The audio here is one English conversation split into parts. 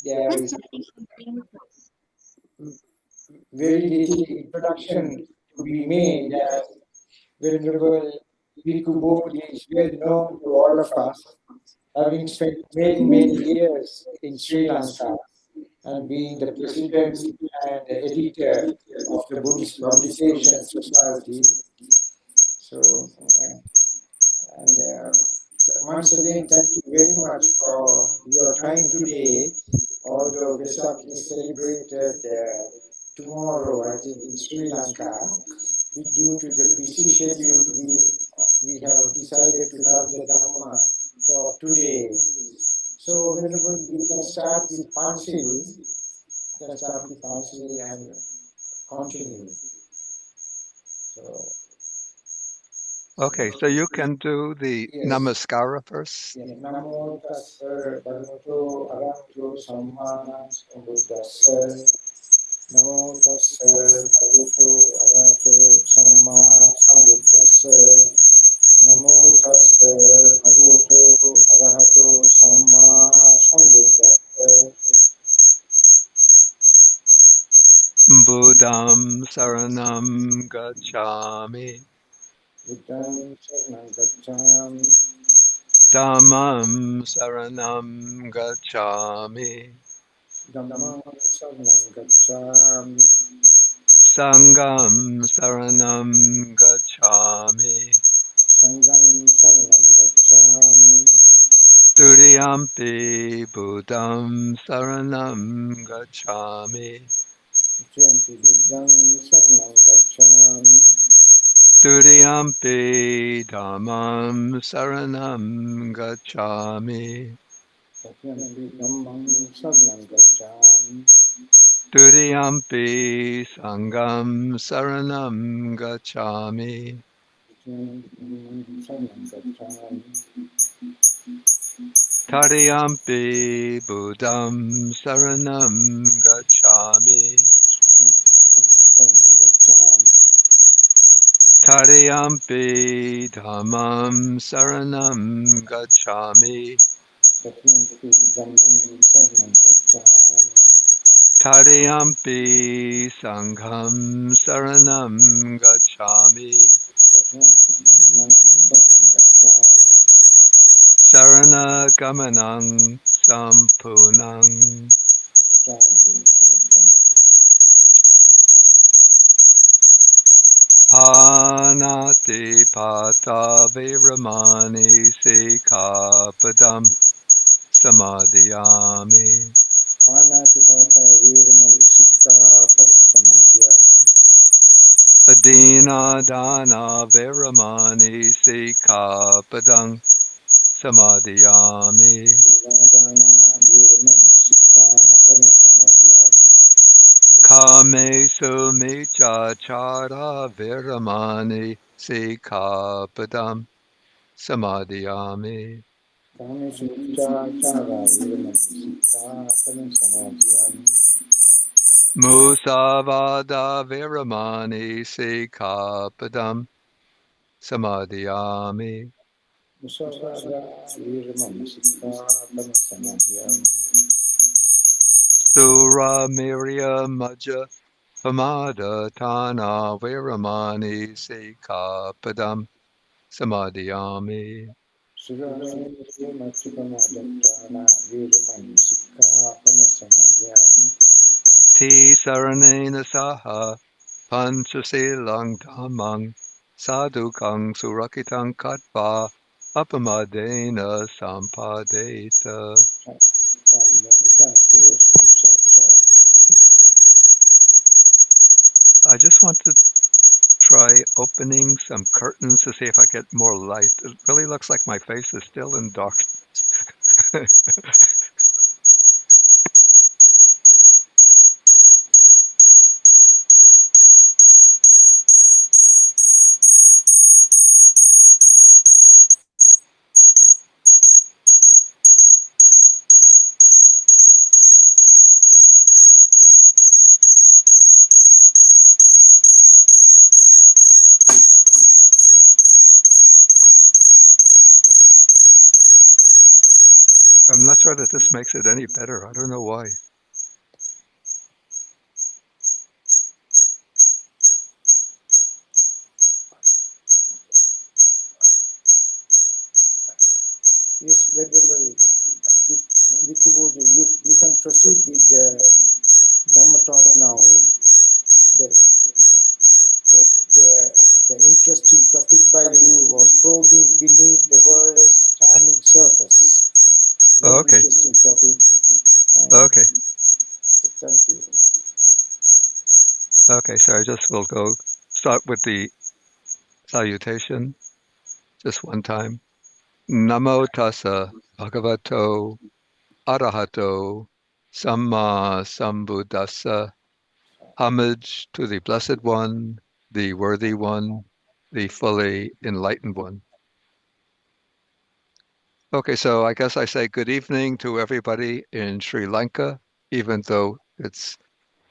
there is very little introduction to be made, as Venerable Bhikkhu Bodhi is well known to all of us, having spent many, many years in Sri Lanka and being the president and editor of the Buddhist Publication Society. So, and once again, thank you very much for your time today. Although Vesak is celebrated tomorrow, I think, in Sri Lanka, due to the busy schedule, we have decided to have the Dhamma talk today. So, whenever we can start with Pansili, and continue. So, okay, so you can do the Namaskara first. Yes. Namo tassa bhagavato arahato samma sambuddhassa. Namo tassa bhagavato arahato samma sambuddhassa. Namo tassa bhagavato arahato samma sambuddhassa. Buddham saranam gacchami. Buddham saranam gacchami. Dhammam saranam gacchami. Dhammam saranam gacchami. Sangham saranam gacchami. Sangham saranam gacchami. Duriyampi Buddham saranam gacchami. Tuyampi buddham saranam gacchami. Duriyampi Dhammam saranam gacchami. Tuyampi dhammam saranam gacchami. Duriyampi Sangham saranam gacchami. Tuyampi saranam gacchami. Tadiyampi Buddham saranam gacchami. Saranam gacchami. Tadiyampi Dhammam saranam gacchami. Tuyampi dhammam saranam gacchami. Tadiyampi Sangham saranam gacchami. Tuyampi dhammam saranam gacchami. Sarana gamanang sampunang. Sadhu, sadhu. Panati pata viramani sikapadam samadhiyami. Panatipata viramani sikkapadam samadhiyami. Adina dana viramani sikapadam samadhiyami. Siladana viramani sikkapadam samadhiyami. Kame sumicha chara viramani sikapadam samadhiyami. Kami sumita chara viramani sikkapadam samadhiyami. Musavada viramani sikapadam samadhiyami. Musavada viramani sikkapadam samadhiyami. Sura mirya maja pamada tana viramani sikapadam samadhiyami. Surani Matipamadattana viramani sikkapadam samadhiyami. Ti saranena saha panchasilang dhammang sadhukang surakitang katva apamadena sampadeta. I just want to try opening some curtains to see if I get more light. It really looks like my face is still in darkness. I'm not sure that this makes it any better. I don't know why. Yes, Venerable Bhikkhu, you can proceed with the Dhamma talk now. The interesting topic by you was probing beneath the world's charming surface. Very Okay. interesting topic. And Okay. thank you. Okay. So I just will go start with the salutation just one time. Namo tassa bhagavato arahato samma sambuddhassa. Homage to the Blessed One, the Worthy One, the fully enlightened one. Okay, so I guess I say good evening to everybody in Sri Lanka, even though it's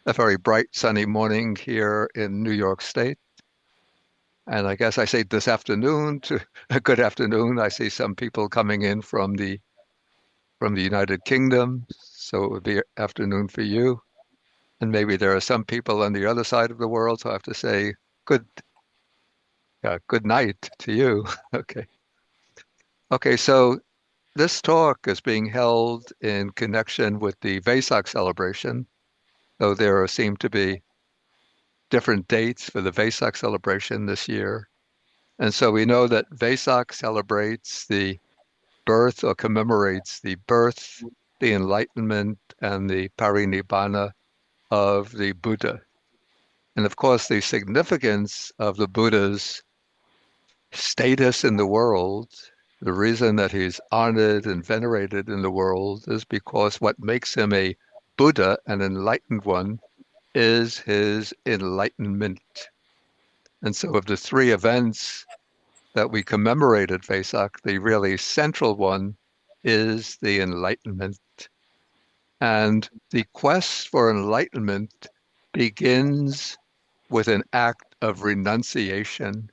a very bright sunny morning here in New York State. And I guess I say this afternoon to a good afternoon. I see some people coming in from the United Kingdom, so it would be afternoon for you. And maybe there are some people on the other side of the world, so I have to say good good night to you. Okay. Okay, so this talk is being held in connection with the Vesak celebration, though there seem to be different dates for the Vesak celebration this year. And so we know that Vesak celebrates the birth or commemorates the birth, the enlightenment, and the parinibbana of the Buddha. And of course, the significance of the Buddha's status in the world, the reason that he's honored and venerated in the world is because what makes him a Buddha, an enlightened one, is his enlightenment. And so, of the three events that we commemorate at Vesak, the really central one is the enlightenment. And the quest for enlightenment begins with an act of renunciation,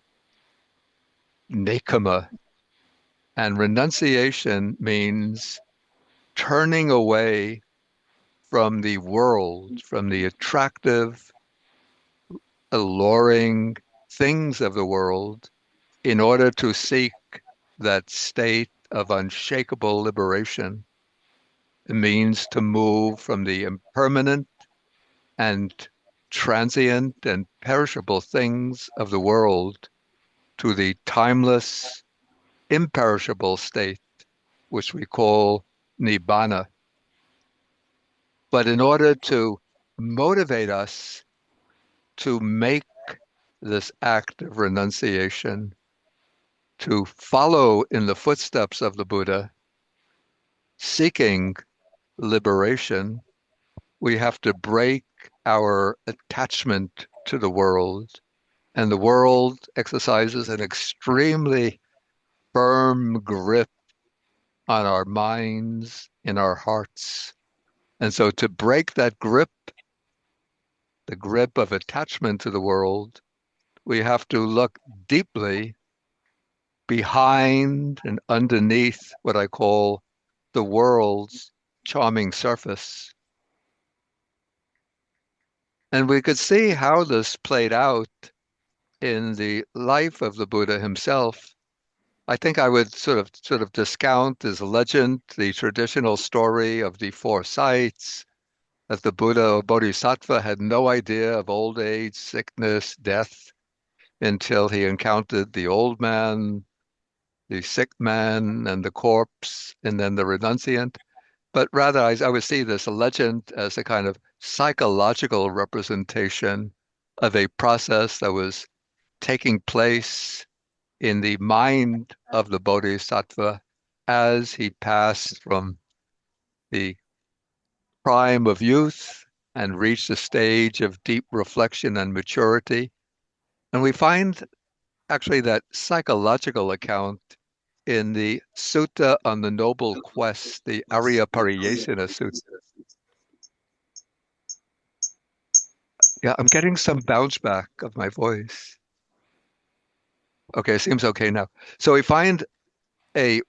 nekama. And renunciation means turning away from the world, from the attractive, alluring things of the world, in order to seek that state of unshakable liberation. It means to move from the impermanent and transient and perishable things of the world to the timeless, imperishable state, which we call nibbana. But in order to motivate us to make this act of renunciation, to follow in the footsteps of the Buddha, seeking liberation, we have to break our attachment to the world. And the world exercises an extremely firm grip on our minds, in our hearts. And so to break that grip, the grip of attachment to the world, we have to look deeply behind and underneath what I call the world's charming surface. And we could see how this played out in the life of the Buddha himself. I think I would sort of discount as legend the traditional story of the four sights, that the Buddha or Bodhisattva had no idea of old age, sickness, death until he encountered the old man, the sick man, and the corpse, and then the renunciant. But rather, I would see this legend as a kind of psychological representation of a process that was taking place in the mind of the Bodhisattva as he passed from the prime of youth and reached a stage of deep reflection and maturity. And we find actually that psychological account in the Sutta on the Noble Quest, the Arya Pariyesana Sutta. Yeah, I'm getting some bounce back of my voice. Okay, it seems okay now. So we find a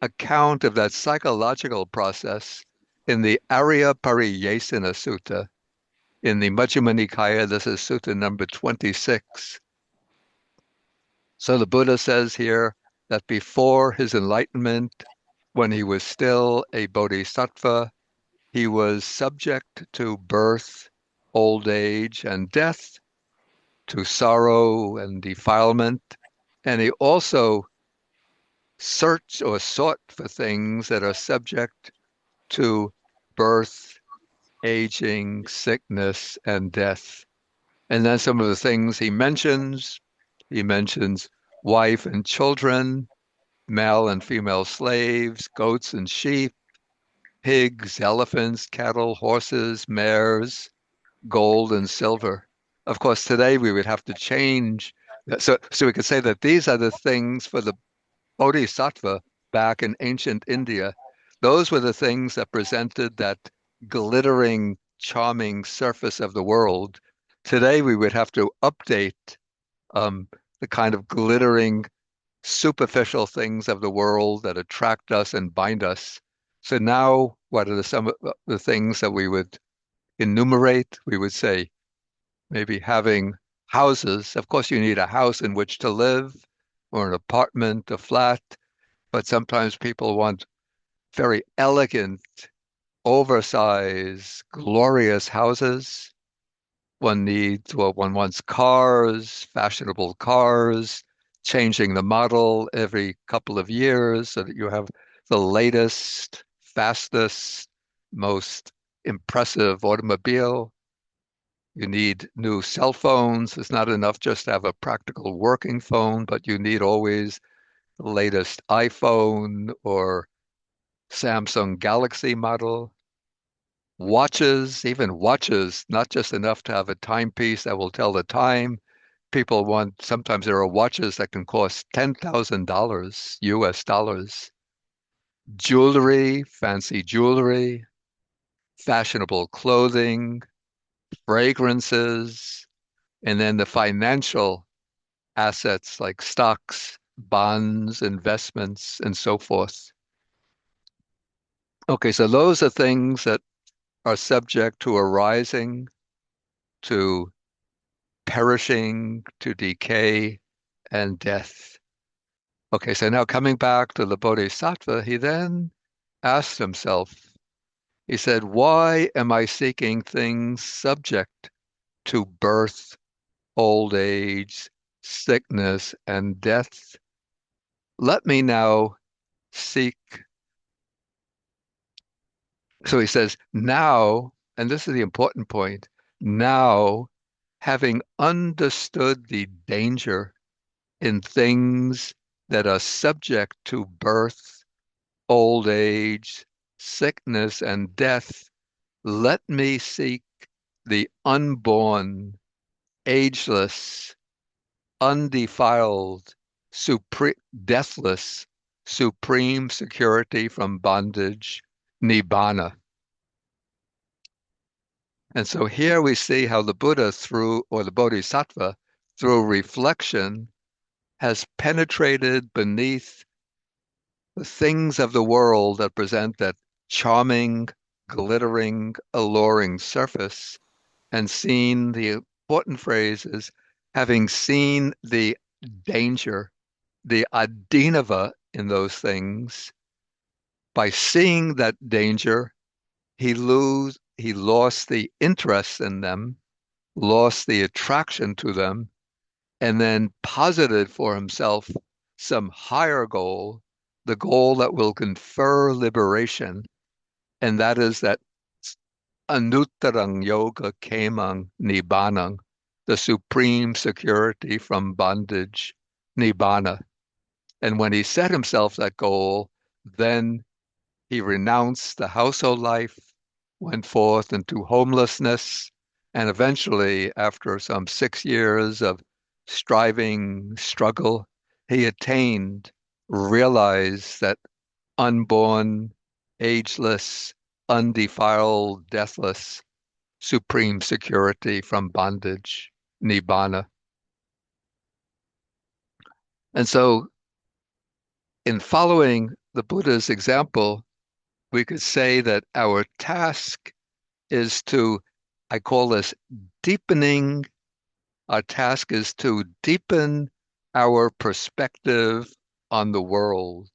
account of that psychological process in the Arya Pariyesana Sutta. In the Majjhima Nikaya, this is Sutta number 26. So the Buddha says here that before his enlightenment, when he was still a bodhisattva, he was subject to birth, old age, and death, to sorrow and defilement. And he also searched or sought for things that are subject to birth, aging, sickness, and death. And then some of the things he mentions wife and children, male and female slaves, goats and sheep, pigs, elephants, cattle, horses, mares, gold and silver. Of course, today we would have to change. So we could say that these are the things for the Bodhisattva back in ancient India. Those were the things that presented that glittering, charming surface of the world. Today we would have to update the kind of glittering, superficial things of the world that attract us and bind us. So now, what are some of the things that we would enumerate? We would say maybe having houses. Of course, you need a house in which to live, or an apartment, a flat, but sometimes people want very elegant, oversized, glorious houses. One wants cars, fashionable cars, changing the model every couple of years so that you have the latest, fastest, most impressive automobile. You need new cell phones. It's not enough just to have a practical working phone, but you need always the latest iPhone or Samsung Galaxy model. Watches, even watches, not just enough to have a timepiece that will tell the time. People want, sometimes there are watches that can cost $10,000 US dollars. Jewelry, fancy jewelry, fashionable clothing, fragrances, and then the financial assets like stocks, bonds, investments, and so forth. Okay, so those are things that are subject to arising, to perishing, to decay, and death. Okay, so now coming back to the Bodhisattva, he then asked himself, he said, why am I seeking things subject to birth, old age, sickness, and death? Let me now seek. So he says, now, and this is the important point, now, having understood the danger in things that are subject to birth, old age, sickness, and death, let me seek the unborn, ageless, undefiled, deathless, supreme security from bondage, nibbana. And so here we see how the Buddha or the Bodhisattva, through reflection, has penetrated beneath the things of the world that present that charming, glittering, alluring surface, and seen the important phrase is having seen the danger, the adinava in those things. By seeing that danger, he lost the interest in them, lost the attraction to them, and then posited for himself some higher goal, the goal that will confer liberation, and that is that anuttarang yoga kemang nibbanang, the supreme security from bondage, nibbana. And when he set himself that goal, then he renounced the household life, went forth into homelessness, and eventually, after some 6 years of striving, struggle, he attained, realized that unborn, ageless, undefiled, deathless, supreme security from bondage, nibbana. And so, in following the Buddha's example, we could say that our task is to, I call this deepening. Our task is to deepen our perspective on the world,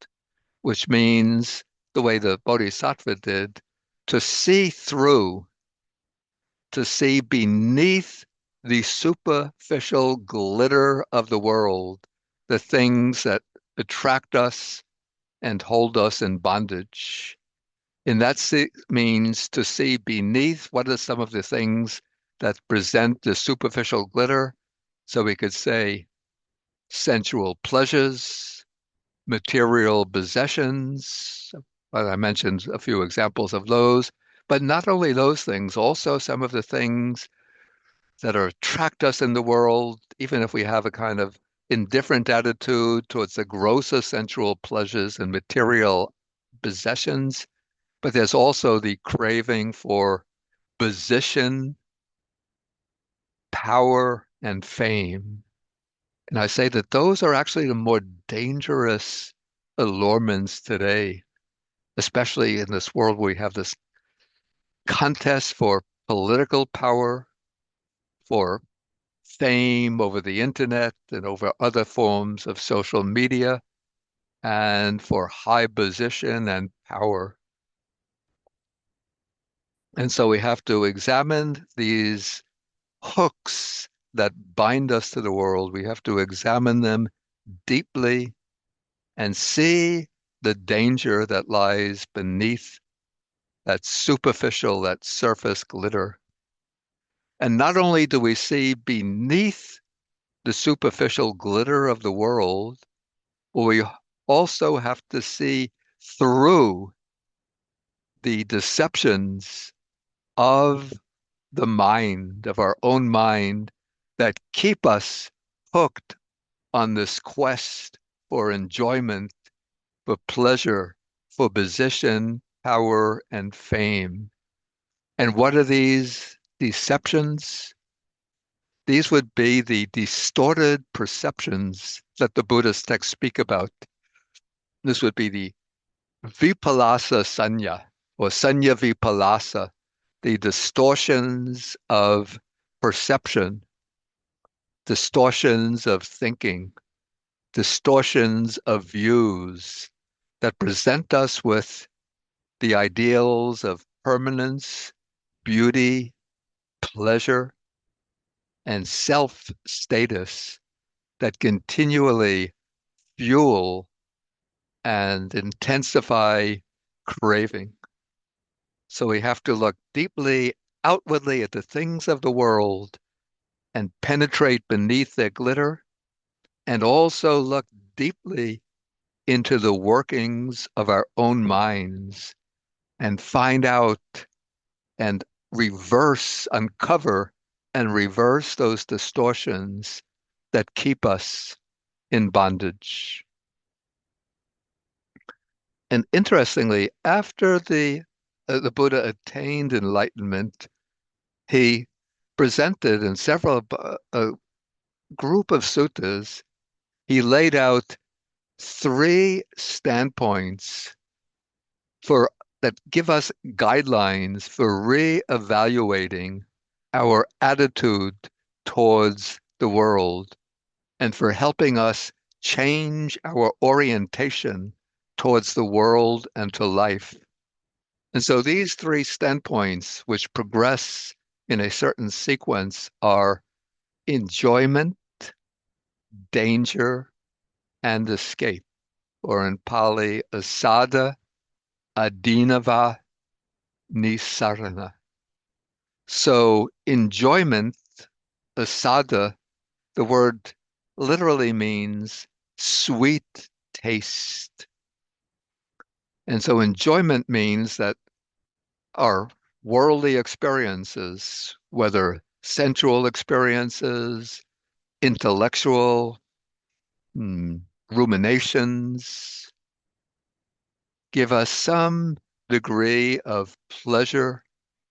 which means the way the Bodhisattva did, to see through, to see beneath the superficial glitter of the world, the things that attract us and hold us in bondage. And that means to see beneath what are some of the things that present the superficial glitter. So we could say sensual pleasures, material possessions. Well, I mentioned a few examples of those, but not only those things, also some of the things that are attract us in the world, even if we have a kind of indifferent attitude towards the grosser sensual pleasures and material possessions. But there's also the craving for position, power, and fame. And I say that those are actually the more dangerous allurements today, especially in this world where we have this contest for political power, for fame over the internet and over other forms of social media, and for high position and power. And so we have to examine these hooks that bind us to the world. We have to examine them deeply and see the danger that lies beneath that superficial, that surface glitter. And not only do we see beneath the superficial glitter of the world, but we also have to see through the deceptions of the mind, of our own mind, that keep us hooked on this quest for enjoyment, for pleasure, for position, power, and fame. And what are these deceptions? These would be the distorted perceptions that the Buddhist texts speak about. This would be the vipallasa sanya or sanya vipallasa, the distortions of perception, distortions of thinking, distortions of views that present us with the ideals of permanence, beauty, pleasure, and self-status that continually fuel and intensify craving. So we have to look deeply outwardly at the things of the world and penetrate beneath their glitter, and also look deeply into the workings of our own minds and find out and uncover and reverse those distortions that keep us in bondage. And interestingly, after the Buddha attained enlightenment, he presented in several a group of suttas. He laid out three standpoints for that give us guidelines for re-evaluating our attitude towards the world and for helping us change our orientation towards the world and to life. And so these three standpoints, which progress in a certain sequence, are enjoyment, danger, and escape, or in Pali, asada, adinava, nisarana. So enjoyment, asada, the word literally means sweet taste. And so enjoyment means that our worldly experiences, whether sensual experiences, intellectual ruminations, give us some degree of pleasure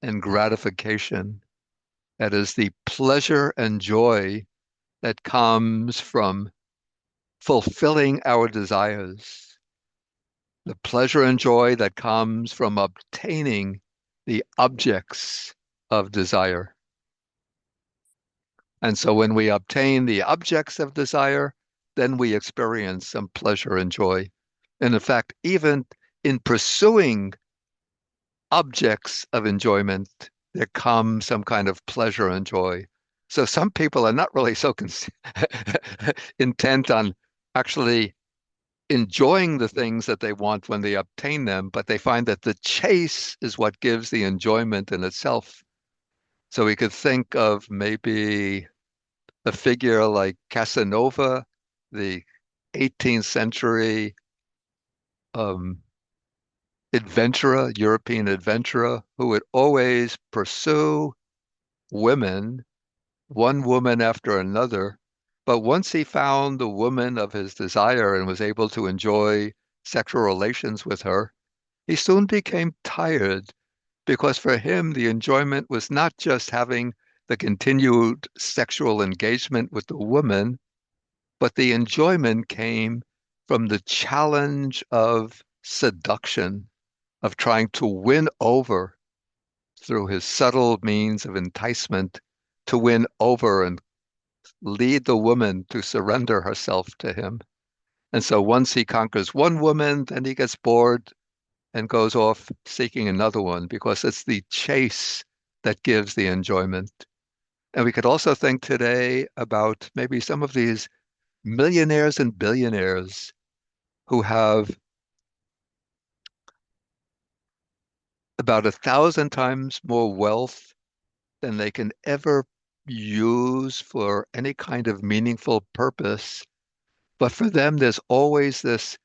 and gratification. That is the pleasure and joy that comes from fulfilling our desires. the pleasure and joy that comes from obtaining the objects of desire. And so when we obtain the objects of desire, then we experience some pleasure and joy. And in fact, even in pursuing objects of enjoyment, there comes some kind of pleasure and joy. So some people are not really so intent on actually enjoying the things that they want when they obtain them, but they find that the chase is what gives the enjoyment in itself. So we could think of maybe a figure like Casanova, the 18th century um, adventurer, European adventurer, who would always pursue women, one woman after another. But once he found the woman of his desire and was able to enjoy sexual relations with her, he soon became tired because for him, the enjoyment was not just having the continued sexual engagement with the woman, but the enjoyment came from the challenge of seduction, of trying to win over through his subtle means of enticement, to win over and lead the woman to surrender herself to him. And so once he conquers one woman, then he gets bored and goes off seeking another one because it's the chase that gives the enjoyment. And we could also think today about maybe some of these millionaires and billionaires who have about 1,000 times more wealth than they can ever use for any kind of meaningful purpose. But for them, there's always this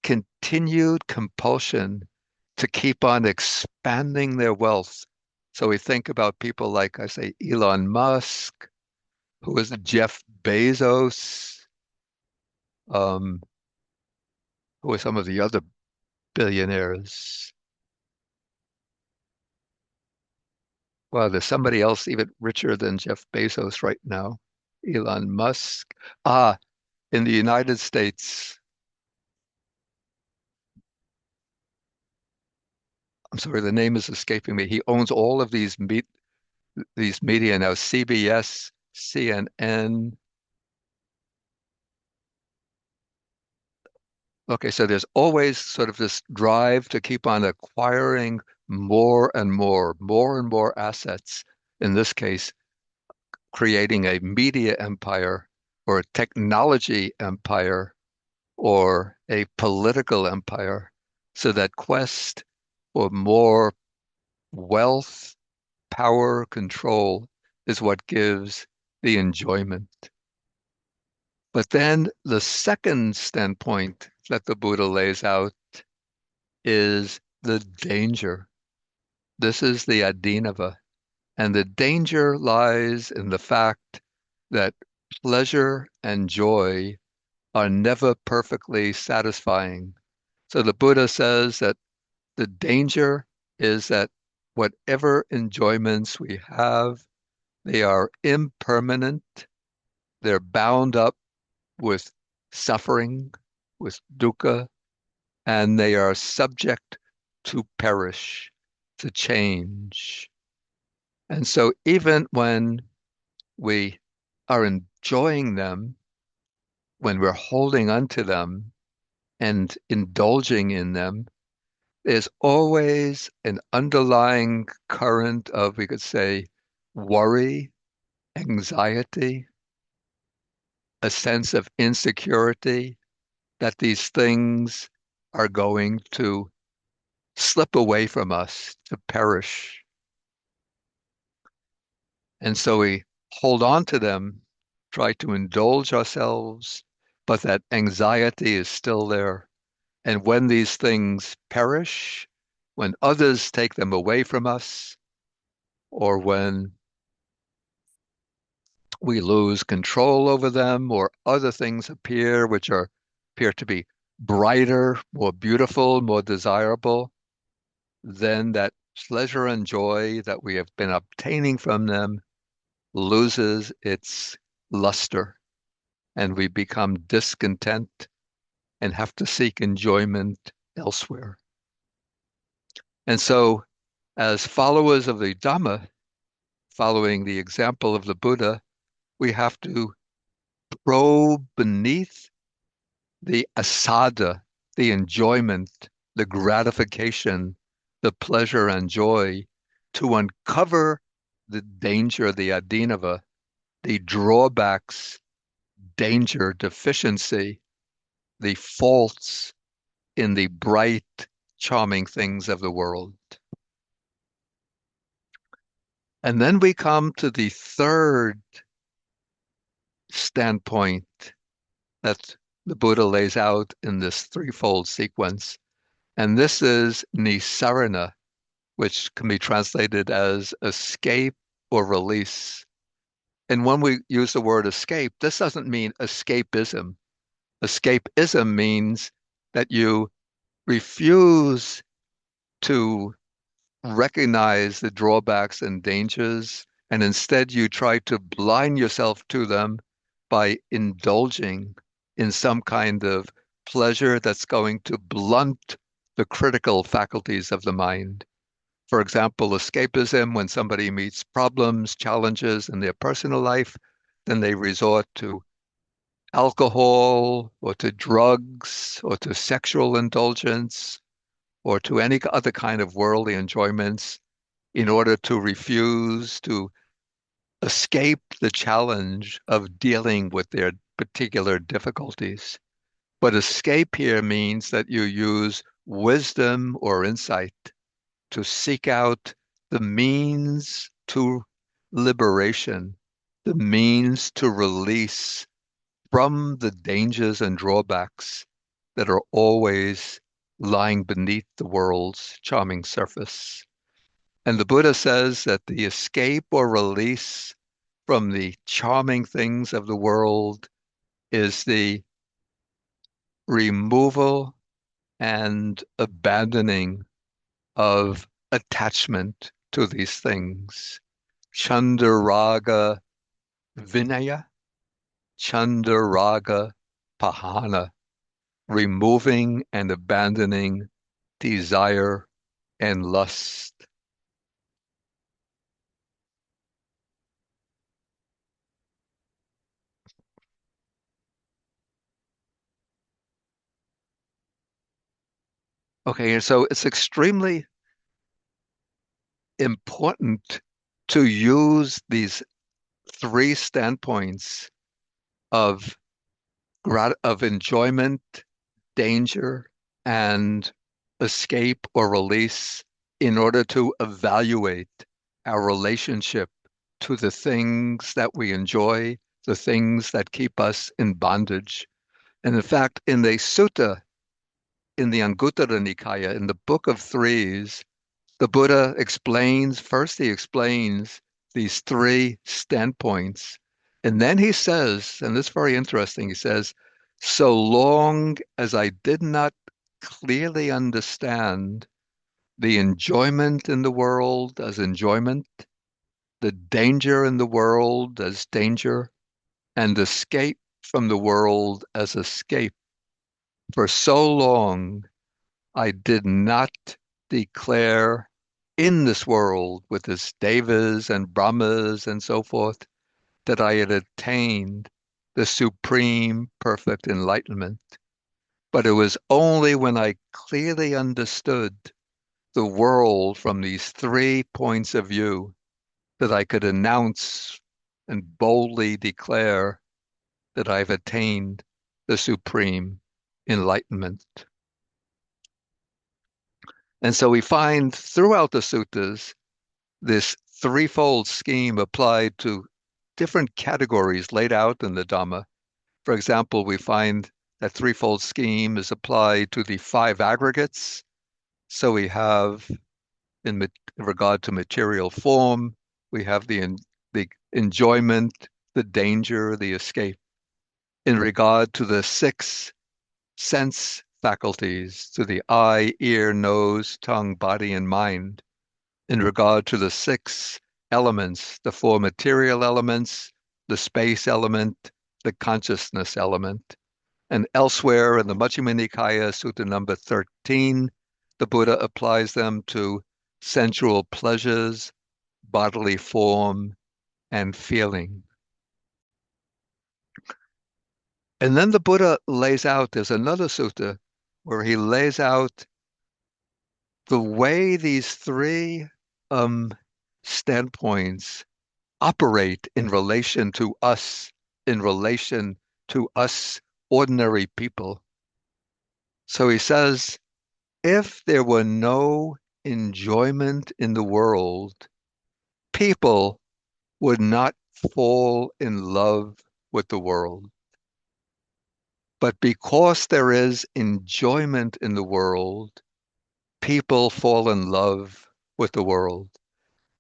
continued compulsion to keep on expanding their wealth. So we think about people like, I say, Elon Musk, who is Jeff Bezos, um, who are some of the other billionaires. Well, there's somebody else even richer than Jeff Bezos right now, Elon Musk. Ah, in the United States, I'm sorry, the name is escaping me. He owns all of these media now, CBS, CNN. Okay, so there's always sort of this drive to keep on acquiring more and more assets. In this case, creating a media empire or a technology empire or a political empire. So that quest for more wealth, power, control is what gives the enjoyment. But then the second standpoint that the Buddha lays out is the danger. This is the adinava. And the danger lies in the fact that pleasure and joy are never perfectly satisfying. So the Buddha says that the danger is that whatever enjoyments we have, they are impermanent, they're bound up with suffering, with dukkha, and they are subject to perish, to change. And so even when we are enjoying them, when we're holding on to them and indulging in them, there's always an underlying current of, we could say, worry, anxiety, a sense of insecurity that these things are going to slip away from us, to perish. And so we hold on to them, try to indulge ourselves, but that anxiety is still there. And when these things perish, when others take them away from us, or when we lose control over them, or other things appear which appear to be brighter, more beautiful, more desirable, then that pleasure and joy that we have been obtaining from them loses its luster, and we become discontent and have to seek enjoyment elsewhere. And so, as followers of the Dhamma, following the example of the Buddha, we have to probe beneath the asada, the enjoyment, the gratification, the pleasure and joy, to uncover the danger, the adinava, the drawbacks, danger, deficiency, the faults in the bright, charming things of the world. And then we come to the third standpoint that the Buddha lays out in this threefold sequence. And this is nisarana, which can be translated as escape or release. And when we use the word escape, this doesn't mean escapism. Escapism means that you refuse to recognize the drawbacks and dangers, and instead you try to blind yourself to them by indulging in some kind of pleasure that's going to blunt the critical faculties of the mind. For example, escapism, when somebody meets problems, challenges in their personal life, then they resort to alcohol or to drugs or to sexual indulgence or to any other kind of worldly enjoyments in order to refuse to escape the challenge of dealing with their particular difficulties. But escape here means that you use wisdom or insight to seek out the means to liberation, the means to release from the dangers and drawbacks that are always lying beneath the world's charming surface. And the Buddha says that the escape or release from the charming things of the world is the removal and abandoning of attachment to these things. Chandaraga Vinaya, Chandaraga Pahana, removing and abandoning desire and lust. Okay, and so it's extremely important to use these three standpoints of of enjoyment, danger, and escape or release in order to evaluate our relationship to the things that we enjoy, the things that keep us in bondage. And in fact, in the sutta, in the Anguttara Nikaya, in the Book of Threes, the Buddha first he explains these three standpoints. And then he says, and this is very interesting, he says, so long as I did not clearly understand the enjoyment in the world as enjoyment, the danger in the world as danger, and escape from the world as escape, for so long I did not declare in this world with its devas and brahmas and so forth that I had attained the supreme perfect enlightenment. But it was only when I clearly understood the world from these three points of view that I could announce and boldly declare that I've attained the supreme enlightenment. And so we find throughout the suttas this threefold scheme applied to different categories laid out in the Dhamma. For example, we find that threefold scheme is applied to the five aggregates. So we have, in regard to material form, we have the enjoyment, the danger, the escape. In regard to the six sense faculties, to the eye, ear, nose, tongue, body, and mind. In regard to the six elements, the four material elements, the space element, the consciousness element. And elsewhere in the Majjhima Nikaya, Sutta number 13, the Buddha applies them to sensual pleasures, bodily form, and feeling. And then the Buddha lays out, there's another sutta where he lays out the way these three um, standpoints operate in relation to us ordinary people. So he says, if there were no enjoyment in the world, people would not fall in love with the world. But because there is enjoyment in the world, people fall in love with the world.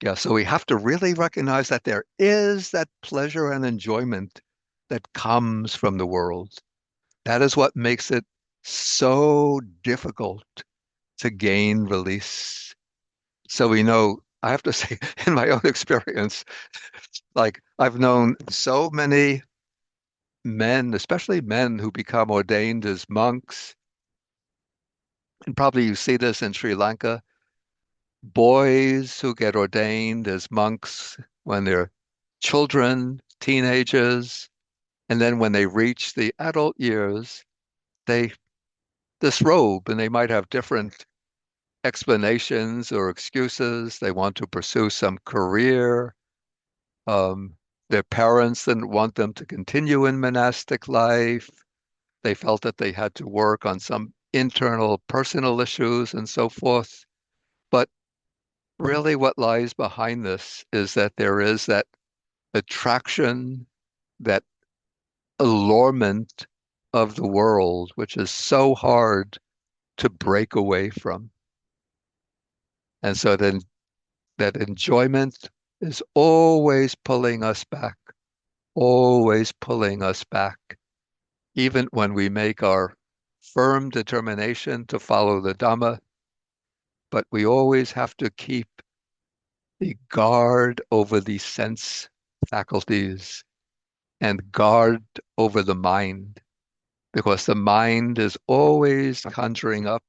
Yeah, so we have to really recognize that there is that pleasure and enjoyment that comes from the world. That is what makes it so difficult to gain release. So we know, I have to say, in my own experience, like I've known so many men, especially men who become ordained as monks, and probably you see this in Sri Lanka, boys who get ordained as monks when they're children, teenagers, and then when they reach the adult years, they disrobe and they might have different explanations or excuses. They want to pursue some career. Um, their parents didn't want them to continue in monastic life. They felt that they had to work on some internal personal issues and so forth. But really, what lies behind this is that there is that attraction, that allurement of the world, which is so hard to break away from. And so then that enjoyment is always pulling us back, always pulling us back, even when we make our firm determination to follow the Dhamma. But we always have to keep the guard over the sense faculties and guard over the mind, because the mind is always conjuring up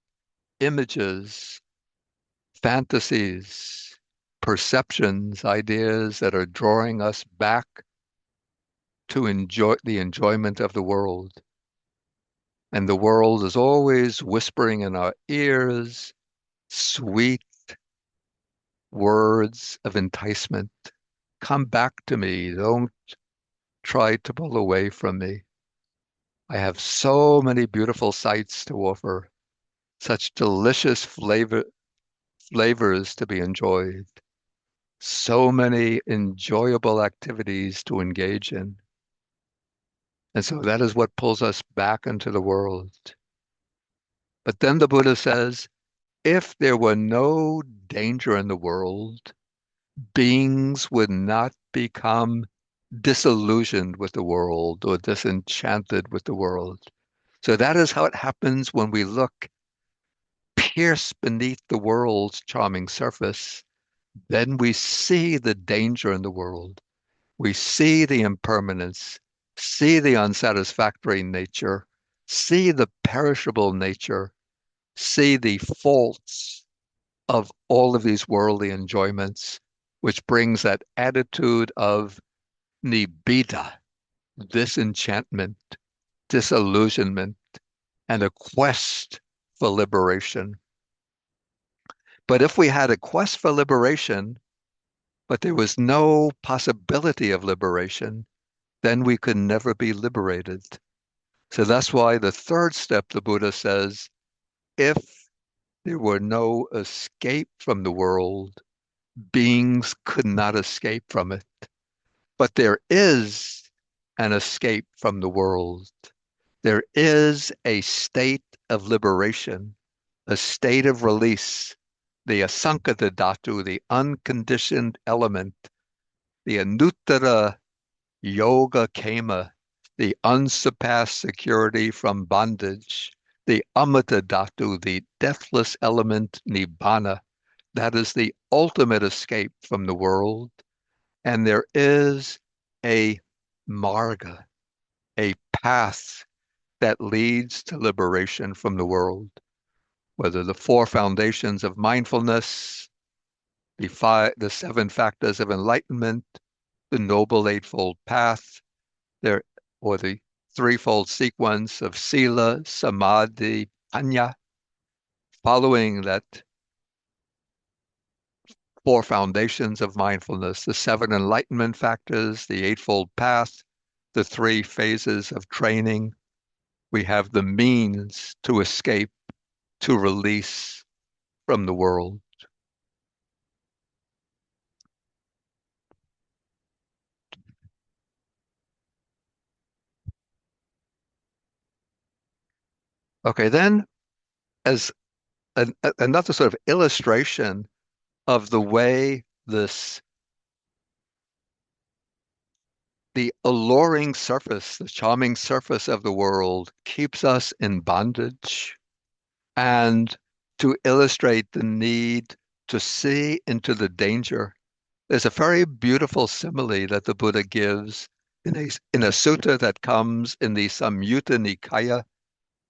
images, fantasies, perceptions, ideas that are drawing us back to enjoy the enjoyment of the world. And the world is always whispering in our ears sweet words of enticement. Come back to me. Don't try to pull away from me. I have so many beautiful sights to offer, such delicious flavors to be enjoyed, so many enjoyable activities to engage in. And so that is what pulls us back into the world. But then the Buddha says, if there were no danger in the world, beings would not become disillusioned with the world or disenchanted with the world. So that is how it happens when we look pierce beneath the world's charming surface. Then we see the danger in the world. We see the impermanence, see the unsatisfactory nature, see the perishable nature, see the faults of all of these worldly enjoyments, which brings that attitude of nibbida, disenchantment, disillusionment, and a quest for liberation. But if we had a quest for liberation, but there was no possibility of liberation, then we could never be liberated. So that's why the third step, the Buddha says, if there were no escape from the world, beings could not escape from it. But there is an escape from the world. There is a state of liberation, a state of release, the asankata dhatu, the unconditioned element, the anuttara yoga kema, the unsurpassed security from bondage, the amata dhatu, the deathless element nibbana. That is the ultimate escape from the world. And there is a marga, a path that leads to liberation from the world, whether the four foundations of mindfulness, the seven factors of enlightenment, the Noble Eightfold Path, there, or the threefold sequence of Sila, Samadhi, Panya, following that four foundations of mindfulness, the seven enlightenment factors, the Eightfold Path, the three phases of training. We have the means to escape, to release from the world. Okay, then as another sort of illustration of the way the alluring surface, the charming surface of the world keeps us in bondage, and to illustrate the need to see into the danger. There's a very beautiful simile that the Buddha gives in a sutta that comes in the Samyutta Nikaya.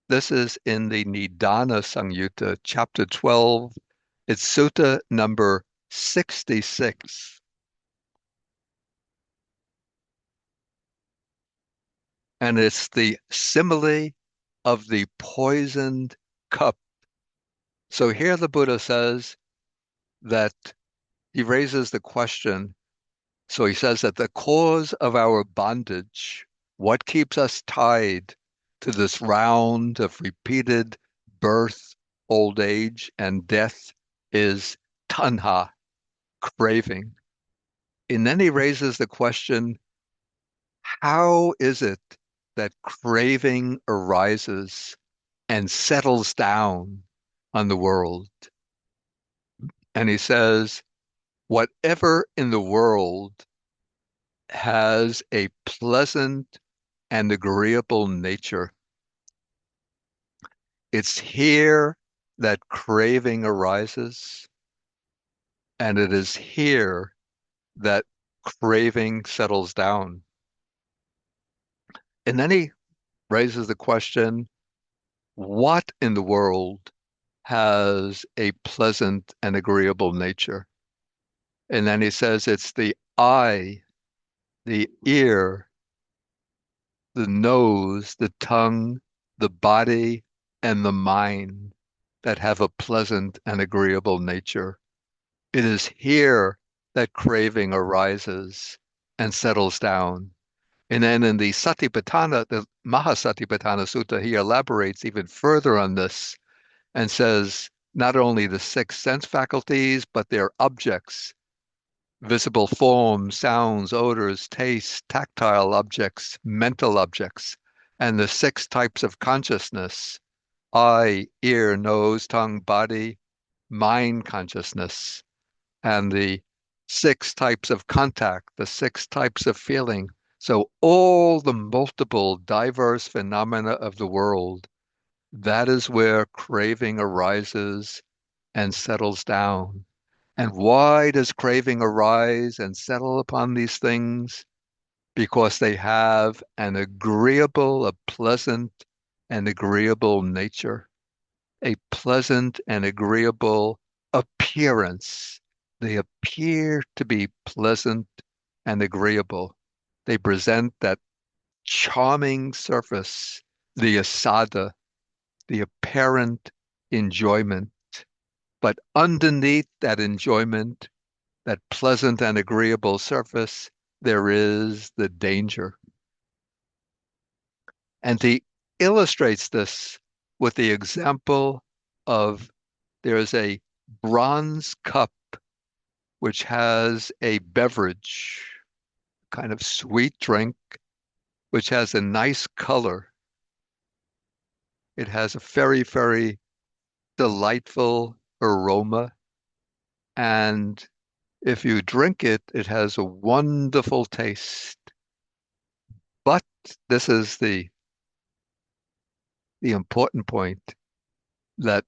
This is in the Nidana Samyutta, chapter 12. It's sutta number 66. And it's the simile of the poisoned cup. So here the Buddha says that he raises the question. So he says that the cause of our bondage, what keeps us tied to this round of repeated birth, old age, and death is tanha, craving. And then he raises the question, how is it that craving arises and settles down on the world? And he says, whatever in the world has a pleasant and agreeable nature, it's here that craving arises, and it is here that craving settles down. And then he raises the question, what in the world has a pleasant and agreeable nature? And then he says it's the eye, the ear, the nose, the tongue, the body, and the mind that have a pleasant and agreeable nature. It is here that craving arises and settles down. And then in the Satipatthana, the Mahasatipatthana Sutta, he elaborates even further on this and says not only the six sense faculties, but their objects, visible forms, sounds, odors, taste, tactile objects, mental objects, and the six types of consciousness, eye, ear, nose, tongue, body, mind consciousness, and the six types of contact, the six types of feeling. So all the multiple diverse phenomena of the world, that is where craving arises and settles down. And why does craving arise and settle upon these things? Because they have an agreeable, a pleasant and agreeable nature, a pleasant and agreeable appearance. They appear to be pleasant and agreeable. They present that charming surface, the asada, the apparent enjoyment. But underneath that enjoyment, that pleasant and agreeable surface, there is the danger. And he illustrates this with the example of there's a bronze cup which has a beverage, kind of sweet drink, which has a nice color. It has a very, very delightful aroma. And if you drink it, it has a wonderful taste. But this is the important point, that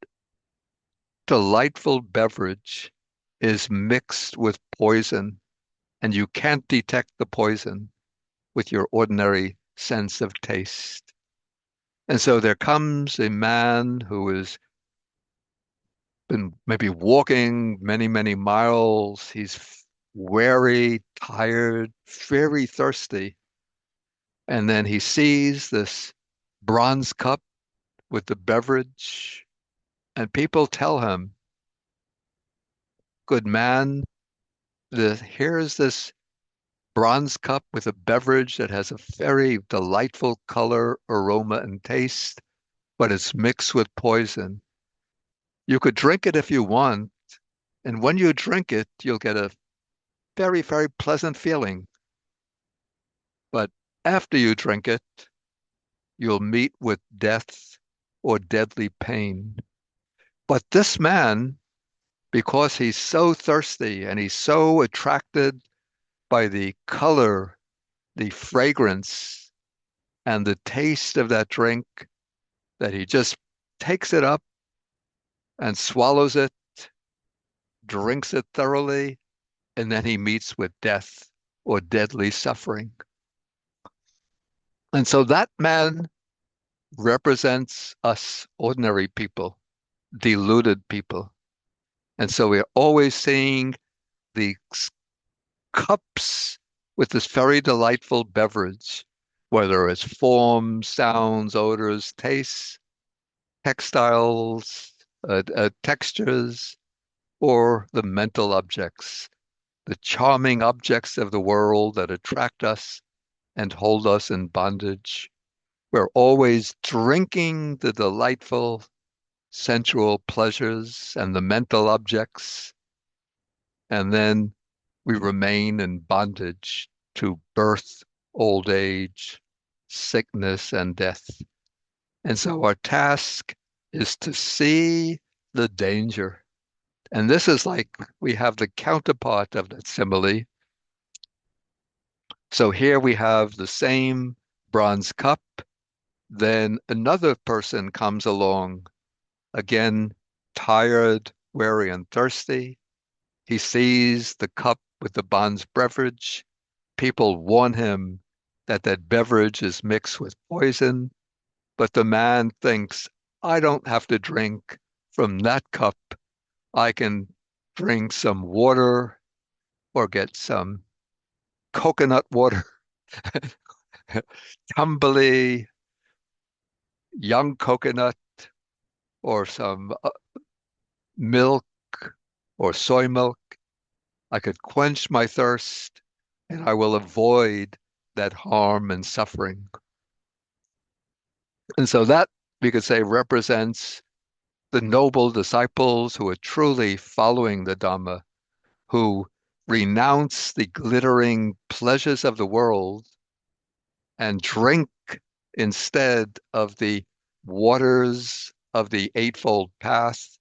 delightful beverage is mixed with poison, and you can't detect the poison with your ordinary sense of taste. And so there comes a man who has been maybe walking many, many miles. He's weary, tired, very thirsty. And then he sees this bronze cup with the beverage, and people tell him, good man, here's this bronze cup with a beverage that has a very delightful color, aroma, and taste, but it's mixed with poison. You could drink it if you want, and when you drink it, you'll get a very, very pleasant feeling. But after you drink it, you'll meet with death or deadly pain. But this man, because he's so thirsty and he's so attracted by the color, the fragrance, and the taste of that drink, that he just takes it up and swallows it, drinks it thoroughly, and then he meets with death or deadly suffering. And so that man represents us ordinary people, deluded people. And so we're always seeing the cups with this very delightful beverage, whether it's forms, sounds, odors, tastes, textiles, textures, or the mental objects, the charming objects of the world that attract us and hold us in bondage. We're always drinking the delightful sensual pleasures and the mental objects, and then we remain in bondage to birth, old age, sickness, and death. And so our task is to see the danger. And this is like we have the counterpart of that simile. So here we have the same bronze cup. Then another person comes along, again, tired, weary, and thirsty. He sees the cup with the bronze beverage. People warn him that that beverage is mixed with poison, but the man thinks, I don't have to drink from that cup. I can drink some water or get some coconut water, tumbly, young coconut, or some milk or soy milk. I could quench my thirst and I will avoid that harm and suffering. And so that, we could say, represents the noble disciples who are truly following the Dhamma, who renounce the glittering pleasures of the world and drink instead of the waters of the Eightfold Path,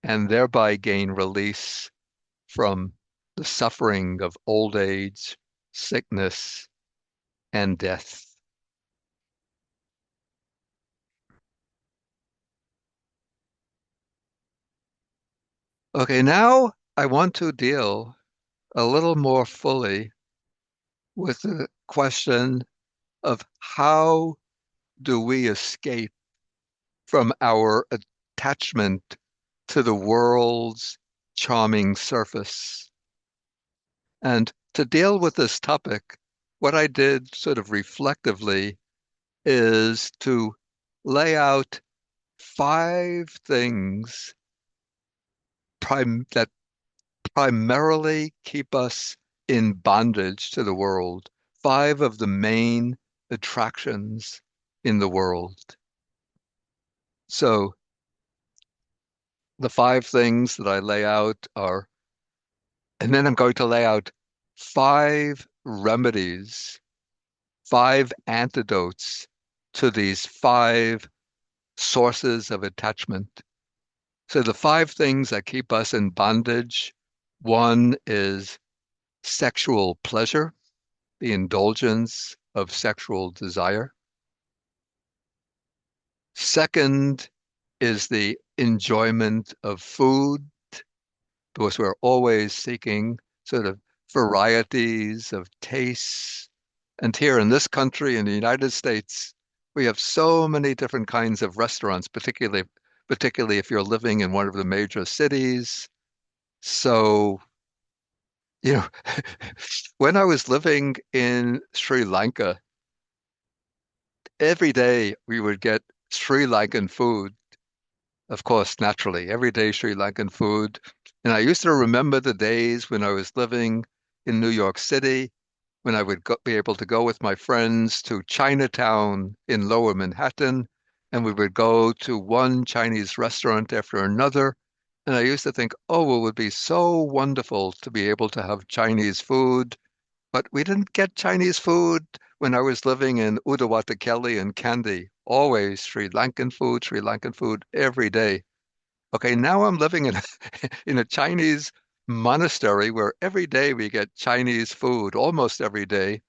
and thereby gain release from the suffering of old age, sickness, and death. Okay, now I want to deal a little more fully with the question of how do we escape from our attachment to the world's charming surface. And to deal with this topic, what I did sort of reflectively is to lay out 5 things that primarily keep us in bondage to the world, 5 of the main attractions in the world. So the 5 things that I lay out are, and then I'm going to lay out 5 remedies, 5 antidotes to these 5 sources of attachment. So the 5 things that keep us in bondage, one is sexual pleasure, the indulgence of sexual desire. Second is the enjoyment of food, because we're always seeking sort of varieties of tastes. And here in this country, in the United States, We have so many different kinds of restaurants, particularly if you're living in one of the major cities. So, you know, when I was living in Sri Lanka, every day we would get Sri Lankan food. Of course, naturally, everyday Sri Lankan food. And I used to remember the days when I was living in New York City, when I would be able to go with my friends to Chinatown in Lower Manhattan, and we would go to one Chinese restaurant after another. And I used to think, oh, it would be so wonderful to be able to have Chinese food. But we didn't get Chinese food when I was living in Uttawatakeli and Kandy. Always Sri Lankan food every day. Okay, now I'm living in in a Chinese monastery where every day we get Chinese food, almost every day.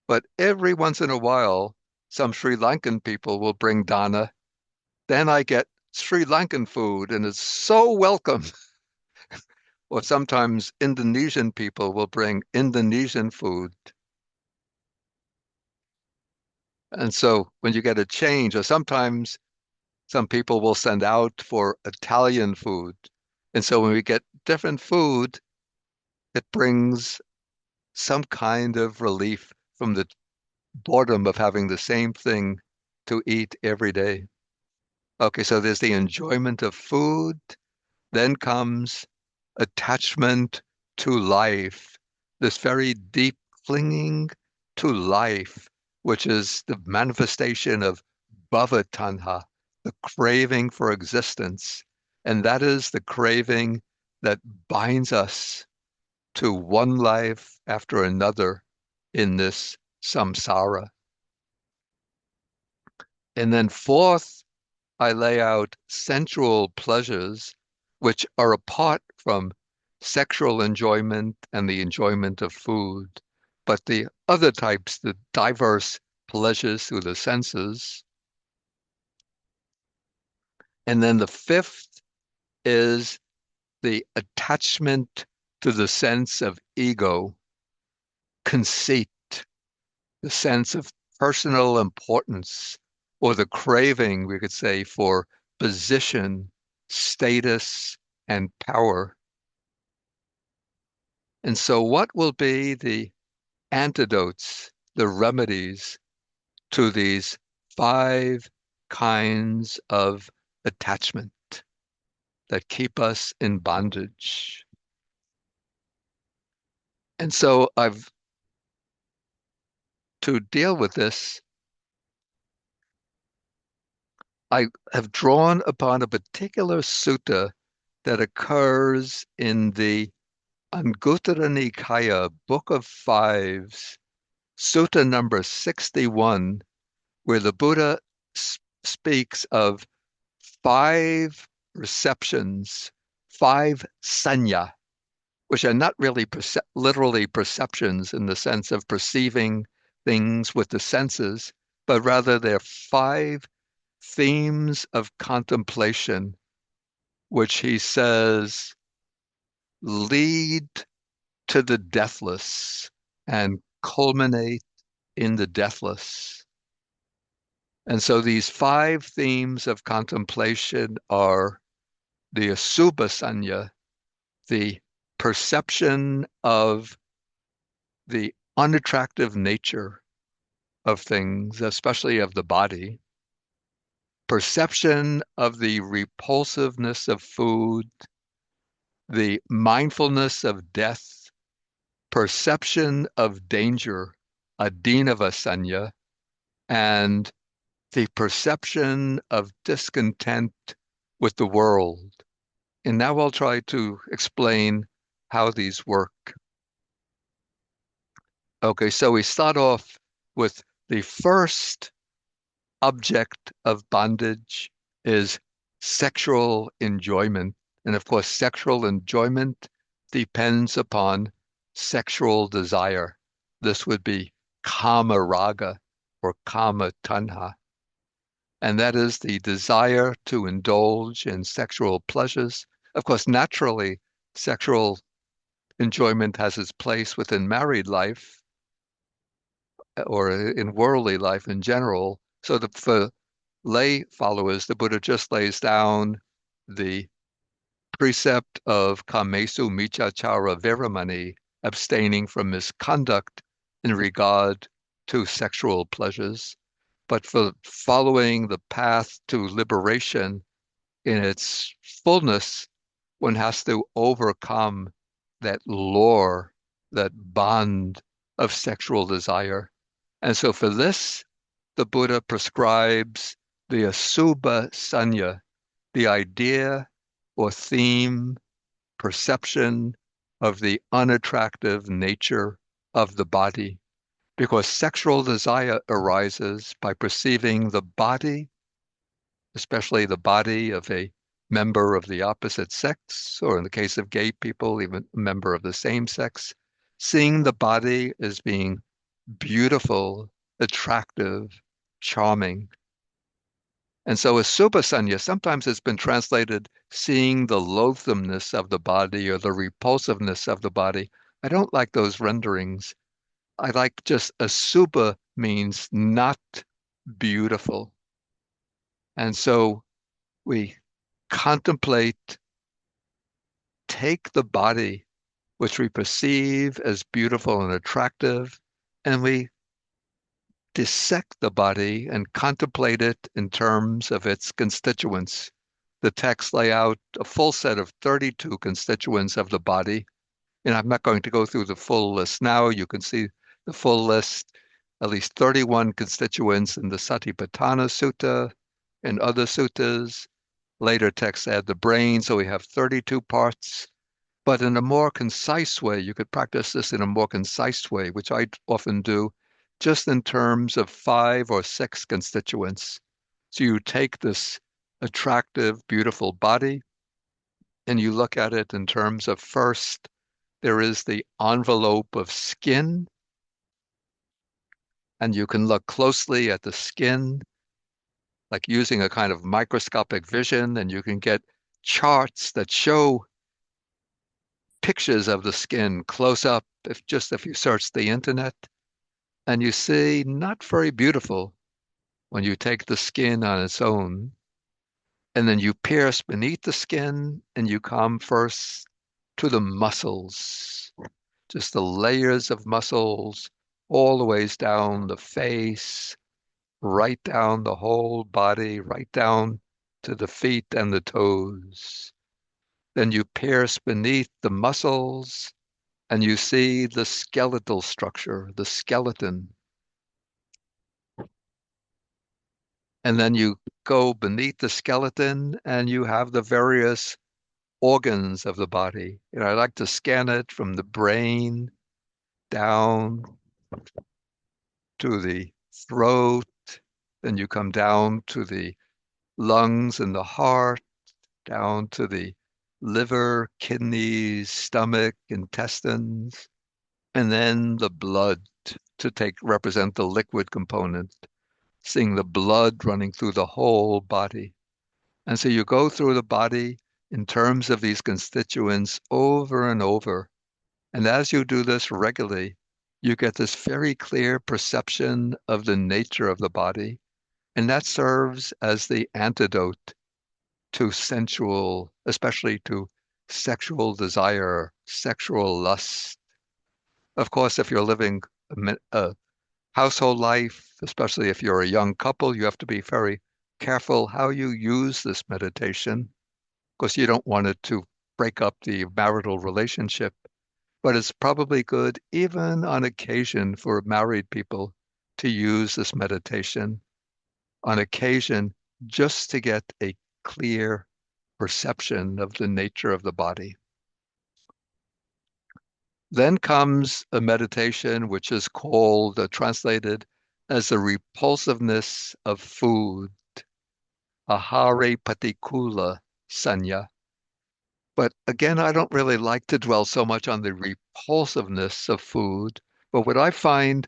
But every once in a while, some Sri Lankan people will bring dana. Then I get Sri Lankan food, and it's so welcome. Or sometimes Indonesian people will bring Indonesian food. And so when you get a change, or sometimes some people will send out for Italian food. And so when we get different food, it brings some kind of relief from the boredom of having the same thing to eat every day. Okay, so there's the enjoyment of food, then comes attachment to life, this very deep clinging to life, which is the manifestation of bhava tanha, the craving for existence. And that is the craving that binds us to one life after another in this samsara. And then fourth, I lay out sensual pleasures, which are apart from sexual enjoyment and the enjoyment of food, but the other types, the diverse pleasures through the senses. And then the fifth is the attachment to the sense of ego, conceit, the sense of personal importance, or the craving, we could say, for position, status, and power. And so, what will be the antidotes, the remedies to these five kinds of attachment that keep us in bondage? And so, to deal with this, I have drawn upon a particular sutta that occurs in the Anguttara Nikaya, Book of Fives, Sutta number 61, where the Buddha speaks of five receptions, five sanya, which are not really literally perceptions in the sense of perceiving things with the senses, but rather they're five themes of contemplation, which he says lead to the deathless and culminate in the deathless. And so these five themes of contemplation are the asubha sanya, the perception of the unattractive nature of things, especially of the body, perception of the repulsiveness of food, the mindfulness of death, perception of danger, adinava sanya, and the perception of discontent with the world. And now I'll try to explain how these work. Okay, so we start off with the first object of bondage is sexual enjoyment. And of course, sexual enjoyment depends upon sexual desire. This would be kama raga or kama tanha. And that is the desire to indulge in sexual pleasures. Of course, naturally, sexual enjoyment has its place within married life or in worldly life in general, So for lay followers, the Buddha just lays down the precept of kamesu michachara viramani, abstaining from misconduct in regard to sexual pleasures. But for following the path to liberation in its fullness, one has to overcome that lure, that bond of sexual desire. And so for this, the Buddha prescribes the asubha sanya, the idea or theme, perception of the unattractive nature of the body, because sexual desire arises by perceiving the body, especially the body of a member of the opposite sex, or in the case of gay people, even a member of the same sex, seeing the body as being beautiful, attractive, charming. And so as Subhasanya, sometimes it's been translated seeing the loathsomeness of the body or the repulsiveness of the body. I don't like those renderings. I like just Asubha means not beautiful. And so we contemplate, take the body, which we perceive as beautiful and attractive, and we dissect the body and contemplate it in terms of its constituents. The texts lay out a full set of 32 constituents of the body. And I'm not going to go through the full list now. You can see the full list, at least 31 constituents in the Satipatthana Sutta and other suttas. Later texts add the brain, so we have 32 parts. But in a more concise way, you could practice this in a more concise way, which I often do, just in terms of 5 or 6 constituents. So you take this attractive, beautiful body, and you look at it in terms of first, there is the envelope of skin, and you can look closely at the skin, like using a kind of microscopic vision, and you can get charts that show pictures of the skin close up if you search the internet, and you see not very beautiful when you take the skin on its own, and then you pierce beneath the skin and you come first to the muscles, just the layers of muscles all the ways down the face, right down the whole body, right down to the feet and the toes. Then you pierce beneath the muscles and you see the skeletal structure, the skeleton. And then you go beneath the skeleton and you have the various organs of the body. I like to scan it from the brain down to the throat, then you come down to the lungs and the heart, down to the liver, kidneys, stomach, intestines, and then the blood to represent the liquid component, seeing the blood running through the whole body. And so you go through the body in terms of these constituents over and over. And as you do this regularly, you get this very clear perception of the nature of the body. And that serves as the antidote to sensual, especially to sexual desire, sexual lust. Of course, if you're living a household life, especially if you're a young couple, you have to be very careful how you use this meditation because you don't want it to break up the marital relationship. But it's probably good, even on occasion, for married people to use this meditation on occasion just to get a clear perception of the nature of the body. Then comes a meditation which is called, translated as the repulsiveness of food, ahare patikula sanya. But again, I don't really like to dwell so much on the repulsiveness of food. But what I find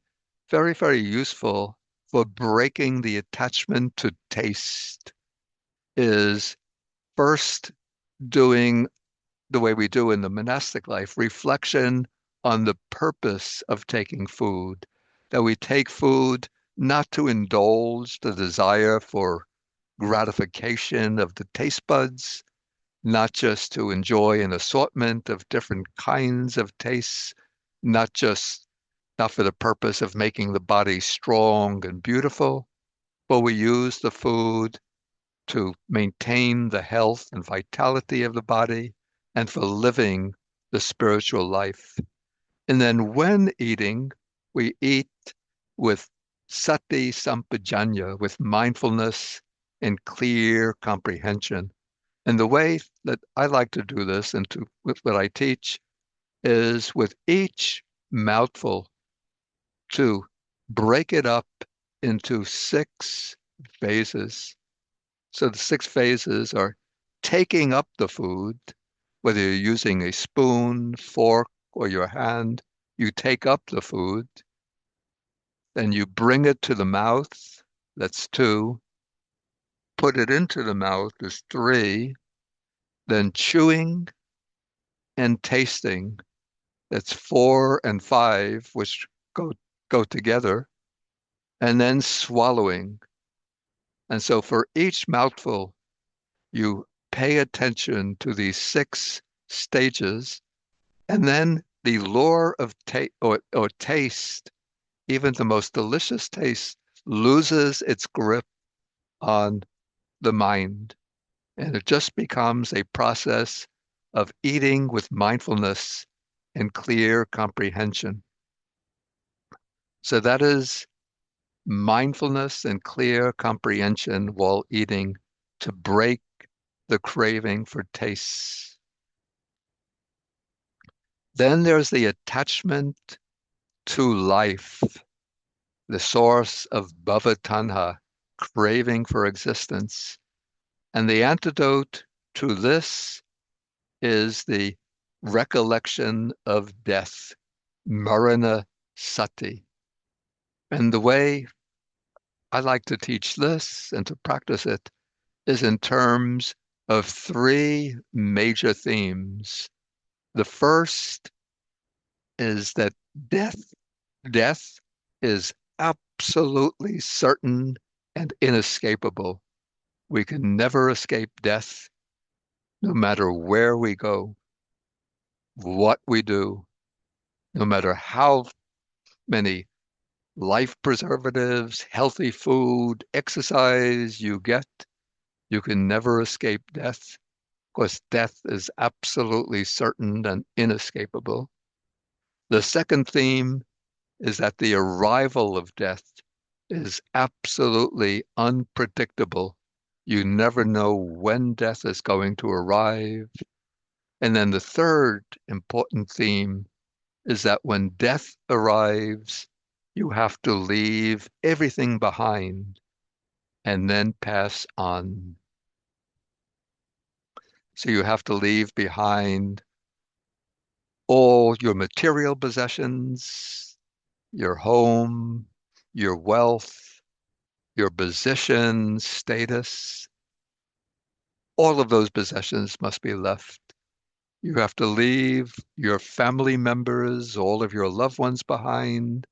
very, very useful for breaking the attachment to taste is first doing the way we do in the monastic life, reflection on the purpose of taking food, that we take food not to indulge the desire for gratification of the taste buds, not just to enjoy an assortment of different kinds of tastes, not for the purpose of making the body strong and beautiful, but we use the food to maintain the health and vitality of the body and for living the spiritual life. And then when eating, we eat with sati sampajanya, with mindfulness and clear comprehension. And the way that I like to do this and with what I teach is with each mouthful to break it up into six phases. So the six phases are taking up the food, whether you're using a spoon, fork, or your hand, you take up the food, then you bring it to the mouth, that's two, put it into the mouth is three, then chewing and tasting, that's four and five, which go go together, and then swallowing. And so for each mouthful, you pay attention to these six stages, and then the lure of or taste, even the most delicious taste, loses its grip on the mind. And it just becomes a process of eating with mindfulness and clear comprehension. So that is mindfulness and clear comprehension while eating to break the craving for tastes. Then there's the attachment to life, the source of bhava tanha, craving for existence. And the antidote to this is the recollection of death, marana sati. And the way I like to teach this and to practice it is in terms of three major themes. The first is that death, death is absolutely certain and inescapable. We can never escape death, no matter where we go, what we do, no matter how many life preservatives, healthy food, exercise you get, you can never escape death because death is absolutely certain and inescapable. The second theme is that the arrival of death is absolutely unpredictable. You never know when death is going to arrive. And then the third important theme is that when death arrives, you have to leave everything behind and then pass on. So you have to leave behind all your material possessions, your home, your wealth, your position, status. All of those possessions must be left. You have to leave your family members, all of your loved ones behind,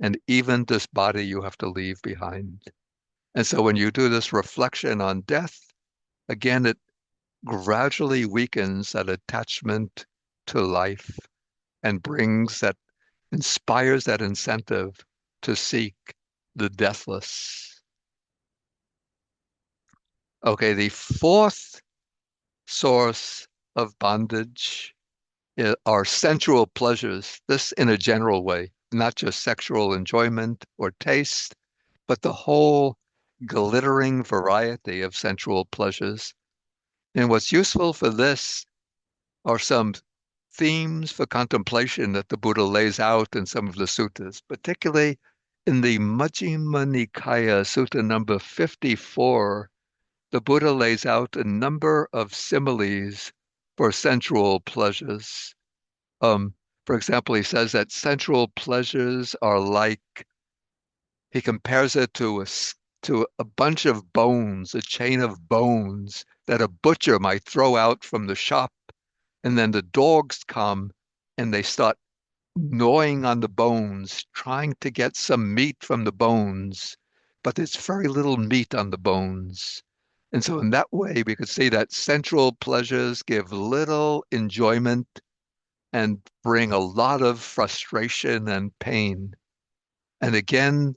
and even this body you have to leave behind. And so when you do this reflection on death, again, it gradually weakens that attachment to life and inspires that incentive to seek the deathless. Okay, the fourth source of bondage are sensual pleasures. This in a general way, not just sexual enjoyment or taste, but the whole glittering variety of sensual pleasures. And what's useful for this are some themes for contemplation that the Buddha lays out in some of the suttas, particularly in the Majjhima Nikaya, Sutta number 54. The Buddha lays out a number of similes for sensual pleasures. For example, he says that sensual pleasures are like, he compares it to a bunch of bones, a chain of bones that a butcher might throw out from the shop, and then the dogs come and they start gnawing on the bones, trying to get some meat from the bones, but there's very little meat on the bones. And so in that way, we could see that sensual pleasures give little enjoyment and bring a lot of frustration and pain. And again,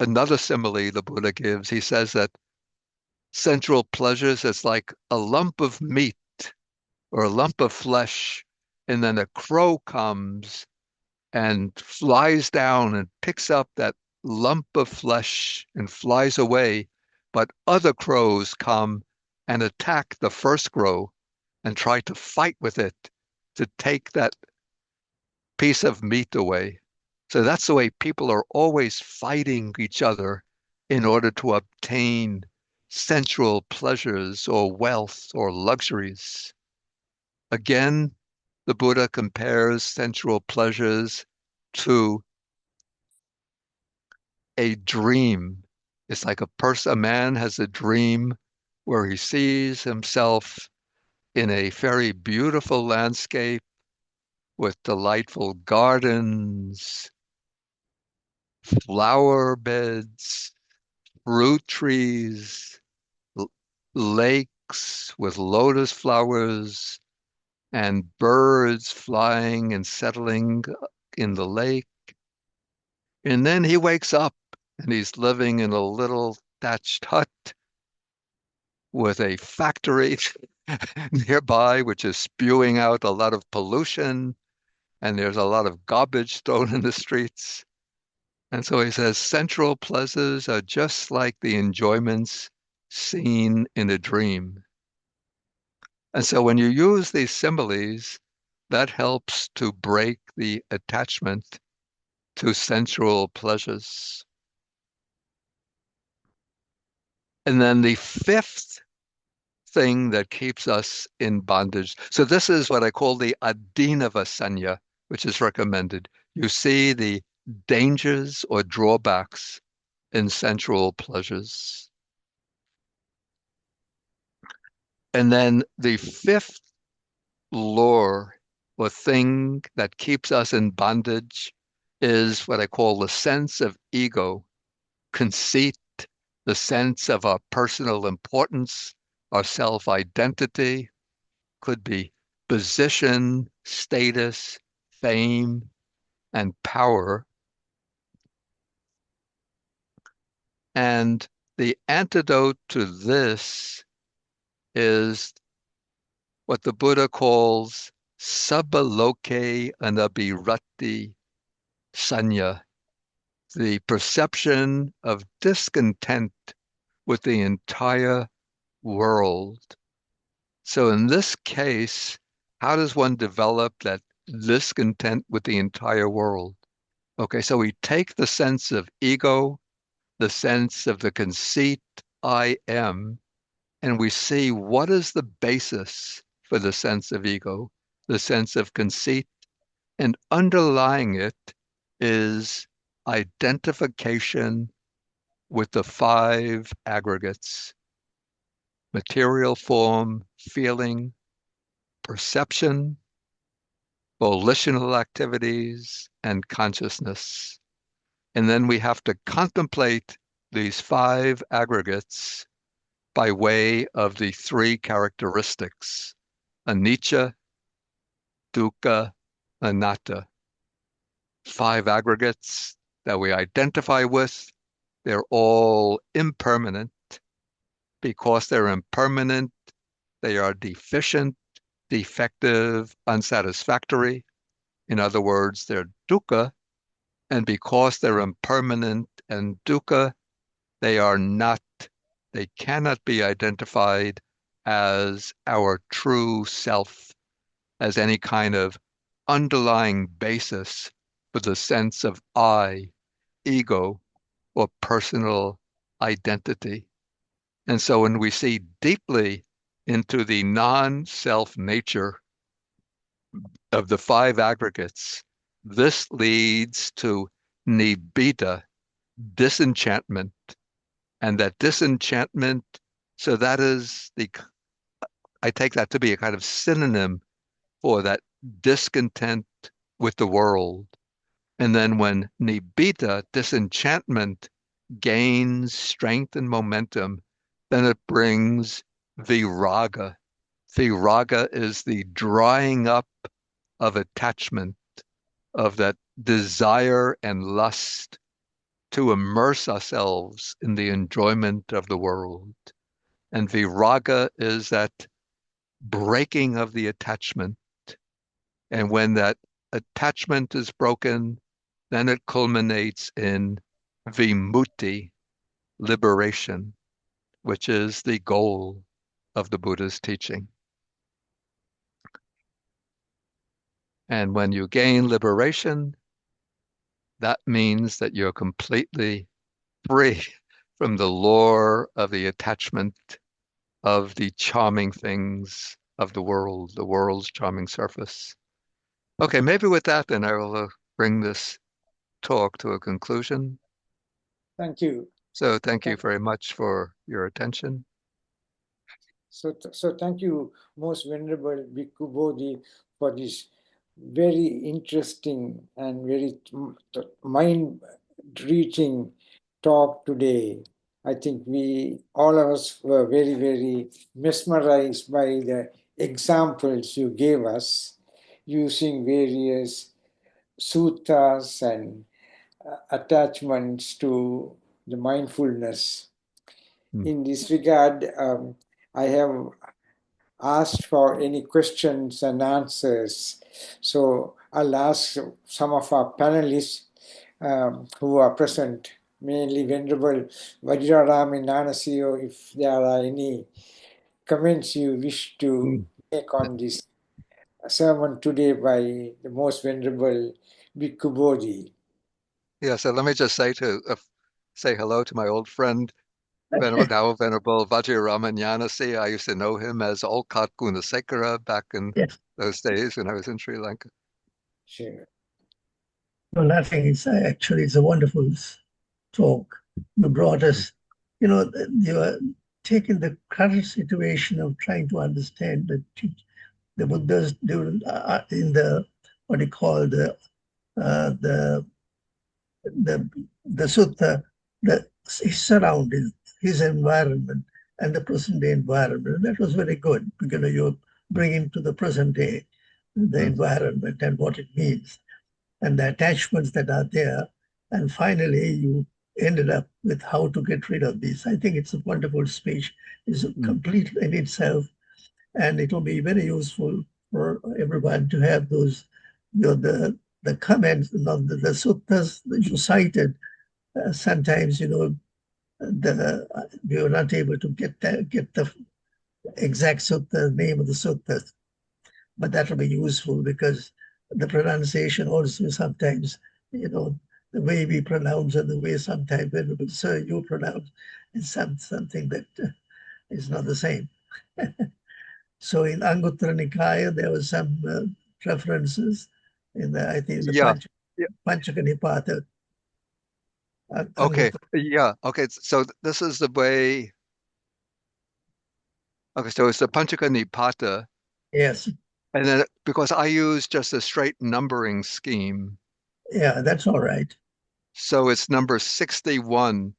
another simile the Buddha gives, he says that sensual pleasures is like a lump of meat or a lump of flesh, and then a crow comes and flies down and picks up that lump of flesh and flies away. But other crows come and attack the first crow and try to fight with it to take that piece of meat away. So that's the way people are always fighting each other in order to obtain sensual pleasures or wealth or luxuries. Again, the Buddha compares sensual pleasures to a dream. It's like a man has a dream where he sees himself in a very beautiful landscape with delightful gardens, flower beds, fruit trees, lakes with lotus flowers, and birds flying and settling in the lake. And then he wakes up and he's living in a little thatched hut with a factory nearby, which is spewing out a lot of pollution, and there's a lot of garbage thrown in the streets. And so he says, central pleasures are just like the enjoyments seen in a dream. And so when you use these similes, that helps to break the attachment to sensual pleasures. And then the fifth thing that keeps us in bondage. So this is what I call the Adinava Sanya, which is recommended. You see the dangers or drawbacks in sensual pleasures. And then the fifth law or thing that keeps us in bondage is what I call the sense of ego, conceit, the sense of our personal importance, our self-identity, could be position, status, fame, and power. And the antidote to this is what the Buddha calls sabaloke anabhirati sanya, the perception of discontent with the entire world. So in this case, how does one develop that discontent with the entire world? Okay, so we take the sense of ego, the sense of the conceit, I am, and we see what is the basis for the sense of ego, the sense of conceit, and underlying it is identification with the five aggregates: material form, feeling, perception, volitional activities, and consciousness. And then we have to contemplate these five aggregates by way of the three characteristics: anicca, dukkha, anatta. Five aggregates that we identify with. They're all impermanent. Because they're impermanent, they are deficient, defective, unsatisfactory. In other words, they're dukkha. And because they're impermanent and dukkha, they are not, they cannot be identified as our true self, as any kind of underlying basis for the sense of I, ego, or personal identity. And so when we see deeply into the non-self nature of the five aggregates, this leads to nibbida, disenchantment. And that disenchantment, so that is I take that to be a kind of synonym for that discontent with the world. And then when nibbida, disenchantment, gains strength and momentum, then it brings viraga. Viraga is the drying up of attachment, of that desire and lust to immerse ourselves in the enjoyment of the world. And viraga is that breaking of the attachment. And when that attachment is broken, then it culminates in vimutti, liberation, which is the goal of the Buddha's teaching. And when you gain liberation, that means that you're completely free from the lure of the attachment of the charming things of the world's charming surface. Okay, maybe with that, then I will bring this talk to a conclusion. Thank you. So thank you Thank very much for your attention. So thank you, most venerable Bhikkhu Bodhi, for this very interesting and very mind-reaching talk today. I think all of us were very, very mesmerized by the examples you gave us using various suttas and attachments to the mindfulness. Mm. In this regard, I have asked for any questions and answers. So I'll ask some of our panelists who are present, mainly Venerable Vajrarami Nanasiyo, if there are any comments you wish to Mm. make on this sermon today by the Most Venerable Bhikkhu Bodhi. Yeah, so let me just say hello to my old friend, now Venerable Vajrayamanyanasi. I used to know him as Olcott Gunasekara back in Yes. those days when I was in Sri Lanka. Sure. No, nothing. It's a wonderful talk. You brought us, you are taking the current situation of trying to understand the Buddha's during in the what do you call the the the sutta, his surroundings, his environment, and the present day environment. And that was very good because you bring into the present day the Mm. environment and what it means and the attachments that are there. And finally, you ended up with how to get rid of these. I think it's a wonderful speech. It's Mm. complete in itself, and it will be very useful for everyone to have those, the comments, the suttas that you cited. Sometimes, we were not able to get the exact sutta, name of the suttas, but that will be useful because the pronunciation also sometimes, the way we pronounce and the way sometimes Venerable Sir you pronounce is something that is not the same. So in Anguttara Nikaya, there was some references I think the Yeah. Yeah. Panchaka Nipata. Okay. Yeah. Okay. So this is the way. Okay. So it's the Panchaka Nipata. Yes. And then because I use just a straight numbering scheme, Yeah, that's all right. so it's number 61.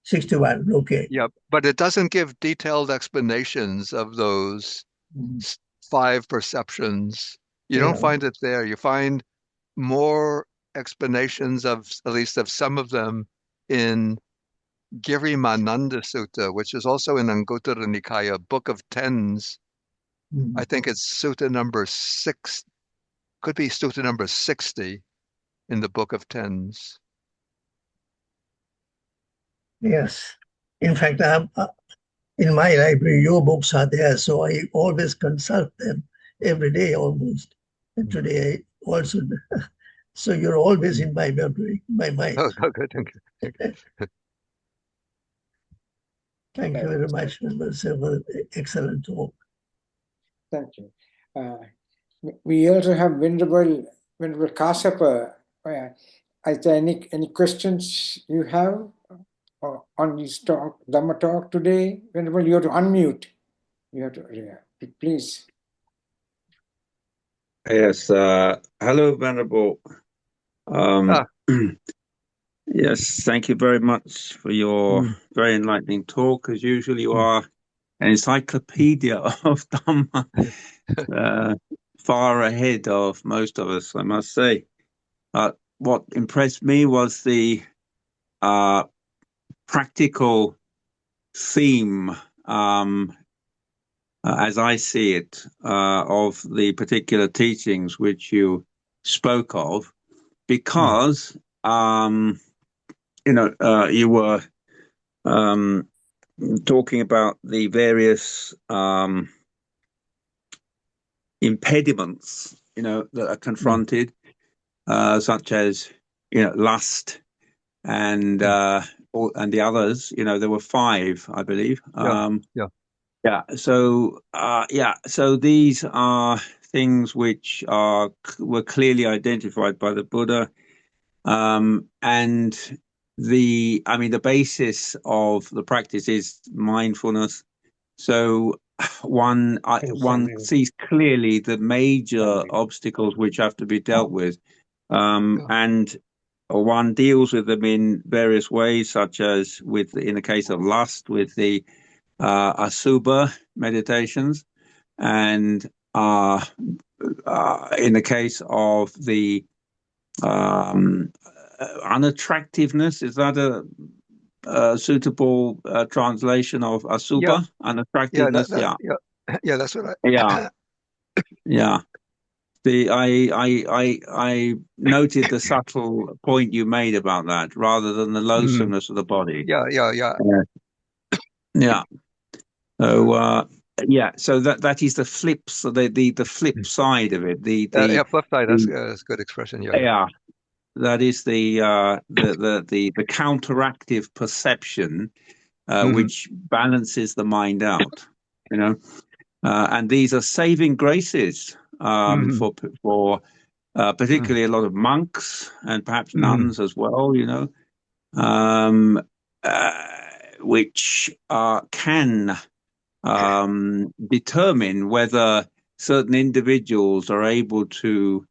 61. Okay. Yeah, but it doesn't give detailed explanations of those Mhm. five perceptions. You don't Yeah. find it there. You find more explanations of at least of some of them in Girimananda Sutta, which is also in Anguttara Nikaya, Book of Tens. I Mhm. think it's Sutta number 6, could be Sutta number 60 in the Book of Tens. Yes. In fact, in my library, your books are there, so I always consult them every day almost. And Mm. today I also, so you're always in my memory, my mind. Oh, good. Thank you. Thank you very much for the excellent talk. Thank you. We also have Venerable Kasapa. Are there any questions you have on this talk, Dhamma talk today? Venerable, you have to unmute. You have to, yeah, please. Yes. Hello, Venerable. Ah, Yes, thank you very much for your mm, very enlightening talk. As usual, you mm, are an encyclopedia of Dhamma, uh, far ahead of most of us, I must say. What impressed me was the uh, practical theme, as I see it, of the particular teachings which you spoke of, mm, because you were um, talking about the various impediments, that are mm, confronted, such as, lust and mm. and the others. There were five, I believe. Yeah, yeah. Yeah. So these are things which were clearly identified by the Buddha. And the basis of the practice is mindfulness. So one sees clearly the major obstacles which have to be dealt with, Yeah. and one deals with them in various ways, such as in the case of lust, with the asubha meditations, and in the case of the unattractiveness. Is that a suitable translation of Yeah, asubha? yeah, Unattractiveness. Yeah, yeah, that's what yeah, I, yeah. I noted the subtle point you made about that, rather than the mm, loathsomeness of the body. yeah. Yeah. Yeah. So so that is the flips, the flip Mm. side of it. Yeah, flip side, The that's a good expression. Yeah, yeah, that is the counteractive perception, hmm which balances the mind out. You know, and these are saving graces, hmm for particularly a lot of monks and perhaps hmm nuns as well. Um, uh, which can determine whether certain individuals are able to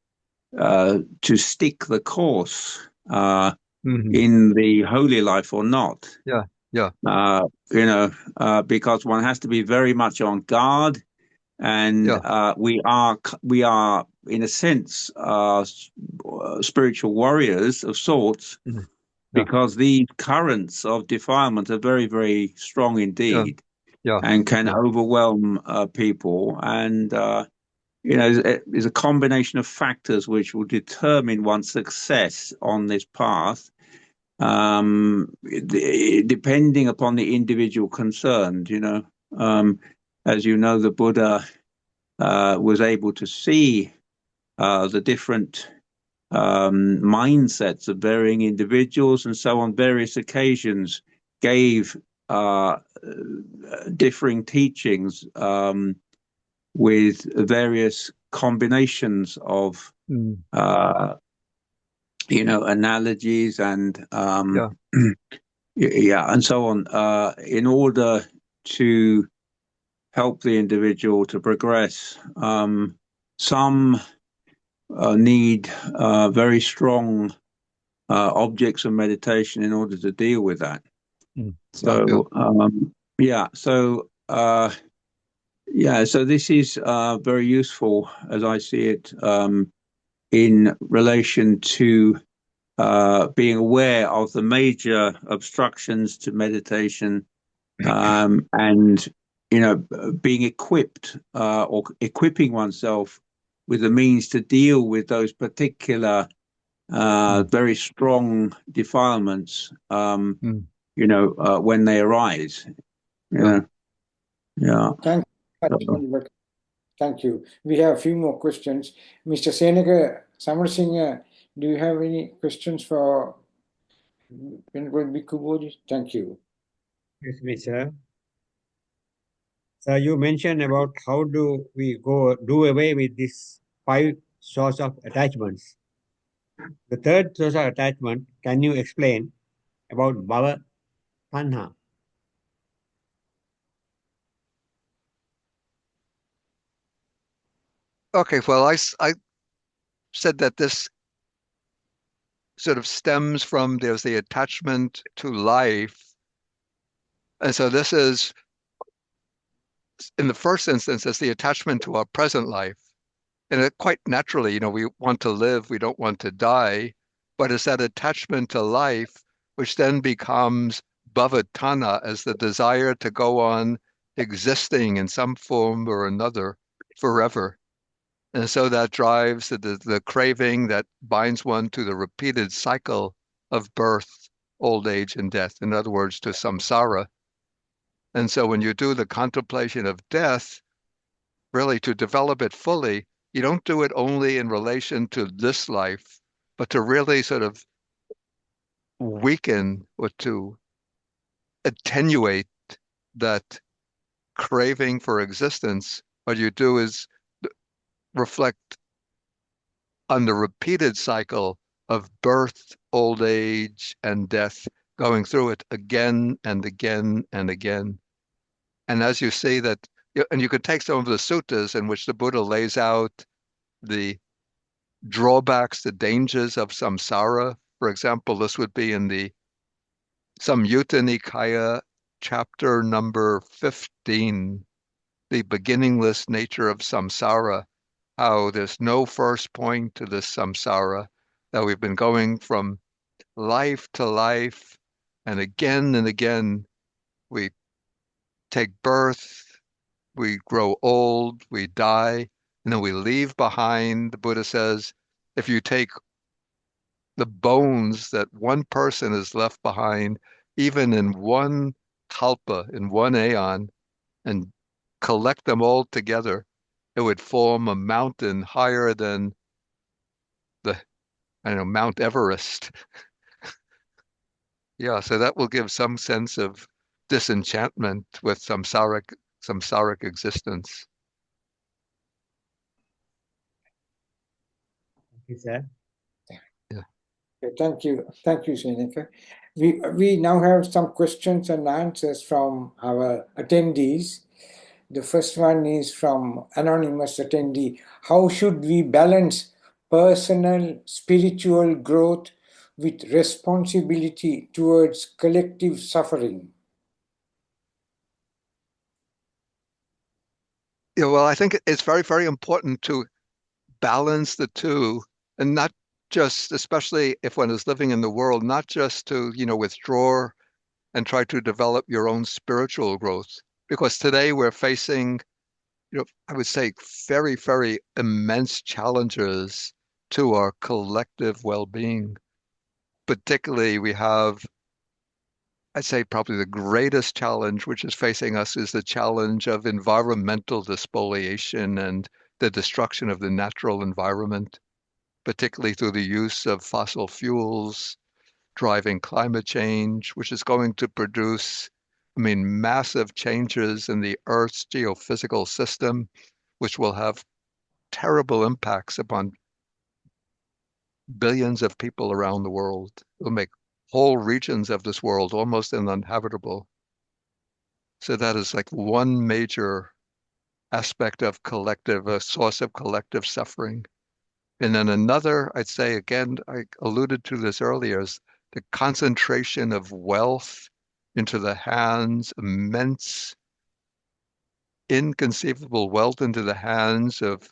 stick the course hmm in the holy life or not. Yeah, yeah, Because one has to be very much on guard, and yeah, we are in a sense spiritual warriors of sorts, mhm, yeah, because these currents of defilement are very, very strong yeah, indeed, yeah, and can yeah. overwhelm people. And there's a combination of factors which will determine one's success on this path, depending upon the individual concerned. As you know, the Buddha was able to see the different mindsets of varying individuals, and so on various occasions gave differing teachings, with various combinations of Mm, uh, analogies and yeah, yeah, and so on, in order to help the individual to progress. Some need very strong objects of meditation in order to deal with that. yeah, yeah. So yeah, so so this is very useful, as I see it, in relation to being aware of the major obstructions to meditation, and being equipped, or equipping oneself with the means to deal with those particular Mm, very strong defilements, mm, when they arise. yeah. Yeah. Thank you. But thank you. We have a few more questions. Mr. Senaga Samarasinghe, do you have any questions for Venerable Bhikkhu Bodhi? Thank you. Excuse me, sir. So you mentioned about how do we do away with these 5 source of attachments. The third source of attachment, can you explain about bhava tanha? Okay, well, I said that this sort of stems from there's the attachment to life. And so this is, in the first instance, it's the attachment to our present life. And it quite naturally, we want to live, we don't want to die, but it's that attachment to life which then becomes bhavatana as the desire to go on existing in some form or another forever. And so that drives the craving that binds one to the repeated cycle of birth, old age, and death. In other words, to samsara. And so when you do the contemplation of death, really to develop it fully, you don't do it only in relation to this life, but to really sort of weaken or to attenuate that craving for existence. What you do is reflect on the repeated cycle of birth, old age, and death, going through it again and again and again. And as you see that, and you could take some of the suttas in which the Buddha lays out the drawbacks, the dangers of samsara. For example, this would be in the Samyutta Nikaya, chapter number 15, the beginningless nature of samsara, how there's no first point to this samsara, that we've been going from life to life, and again we take birth, we grow old, we die, and then we leave behind, the Buddha says, if you take the bones that one person has left behind, even in one kalpa, in one aeon, and collect them all together, it would form a mountain higher than the, I don't know, Mount Everest. Yeah, so that will give some sense of disenchantment with samsaric existence. Okay, sir. Yeah. Okay, thank you, Srinivas. We now have some questions and answers from our attendees. The first one is from anonymous attendee. How should we balance personal spiritual growth with responsibility towards collective suffering? Yeah, well, I think it's very, very important to balance the two, and not just, especially if one is living in the world, not just to, withdraw and try to develop your own spiritual growth. Because today we're facing, I would say very, very immense challenges to our collective well-being. Particularly, we have, I'd say probably the greatest challenge which is facing us is the challenge of environmental despoliation and the destruction of the natural environment, particularly through the use of fossil fuels, driving climate change, which is going to produce, massive changes in the Earth's geophysical system, which will have terrible impacts upon billions of people around the world. It will make whole regions of this world almost uninhabitable. So that is like one major aspect of a source of collective suffering. And then another, I'd say again, I alluded to this earlier, is the concentration of wealth into the hands, immense, inconceivable wealth into the hands of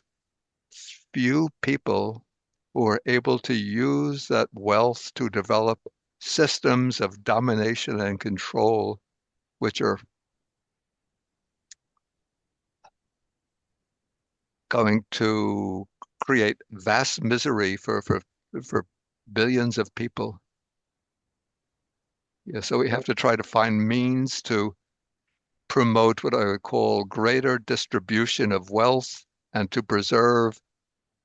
few people who are able to use that wealth to develop systems of domination and control, which are going to create vast misery for billions of people. Yeah, so we have to try to find means to promote what I would call greater distribution of wealth and to preserve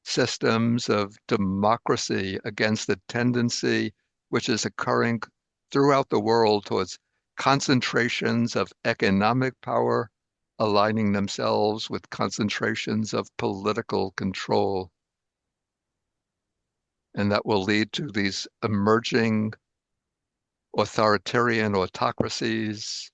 systems of democracy against the tendency which is occurring throughout the world towards concentrations of economic power aligning themselves with concentrations of political control. And that will lead to these emerging authoritarian autocracies.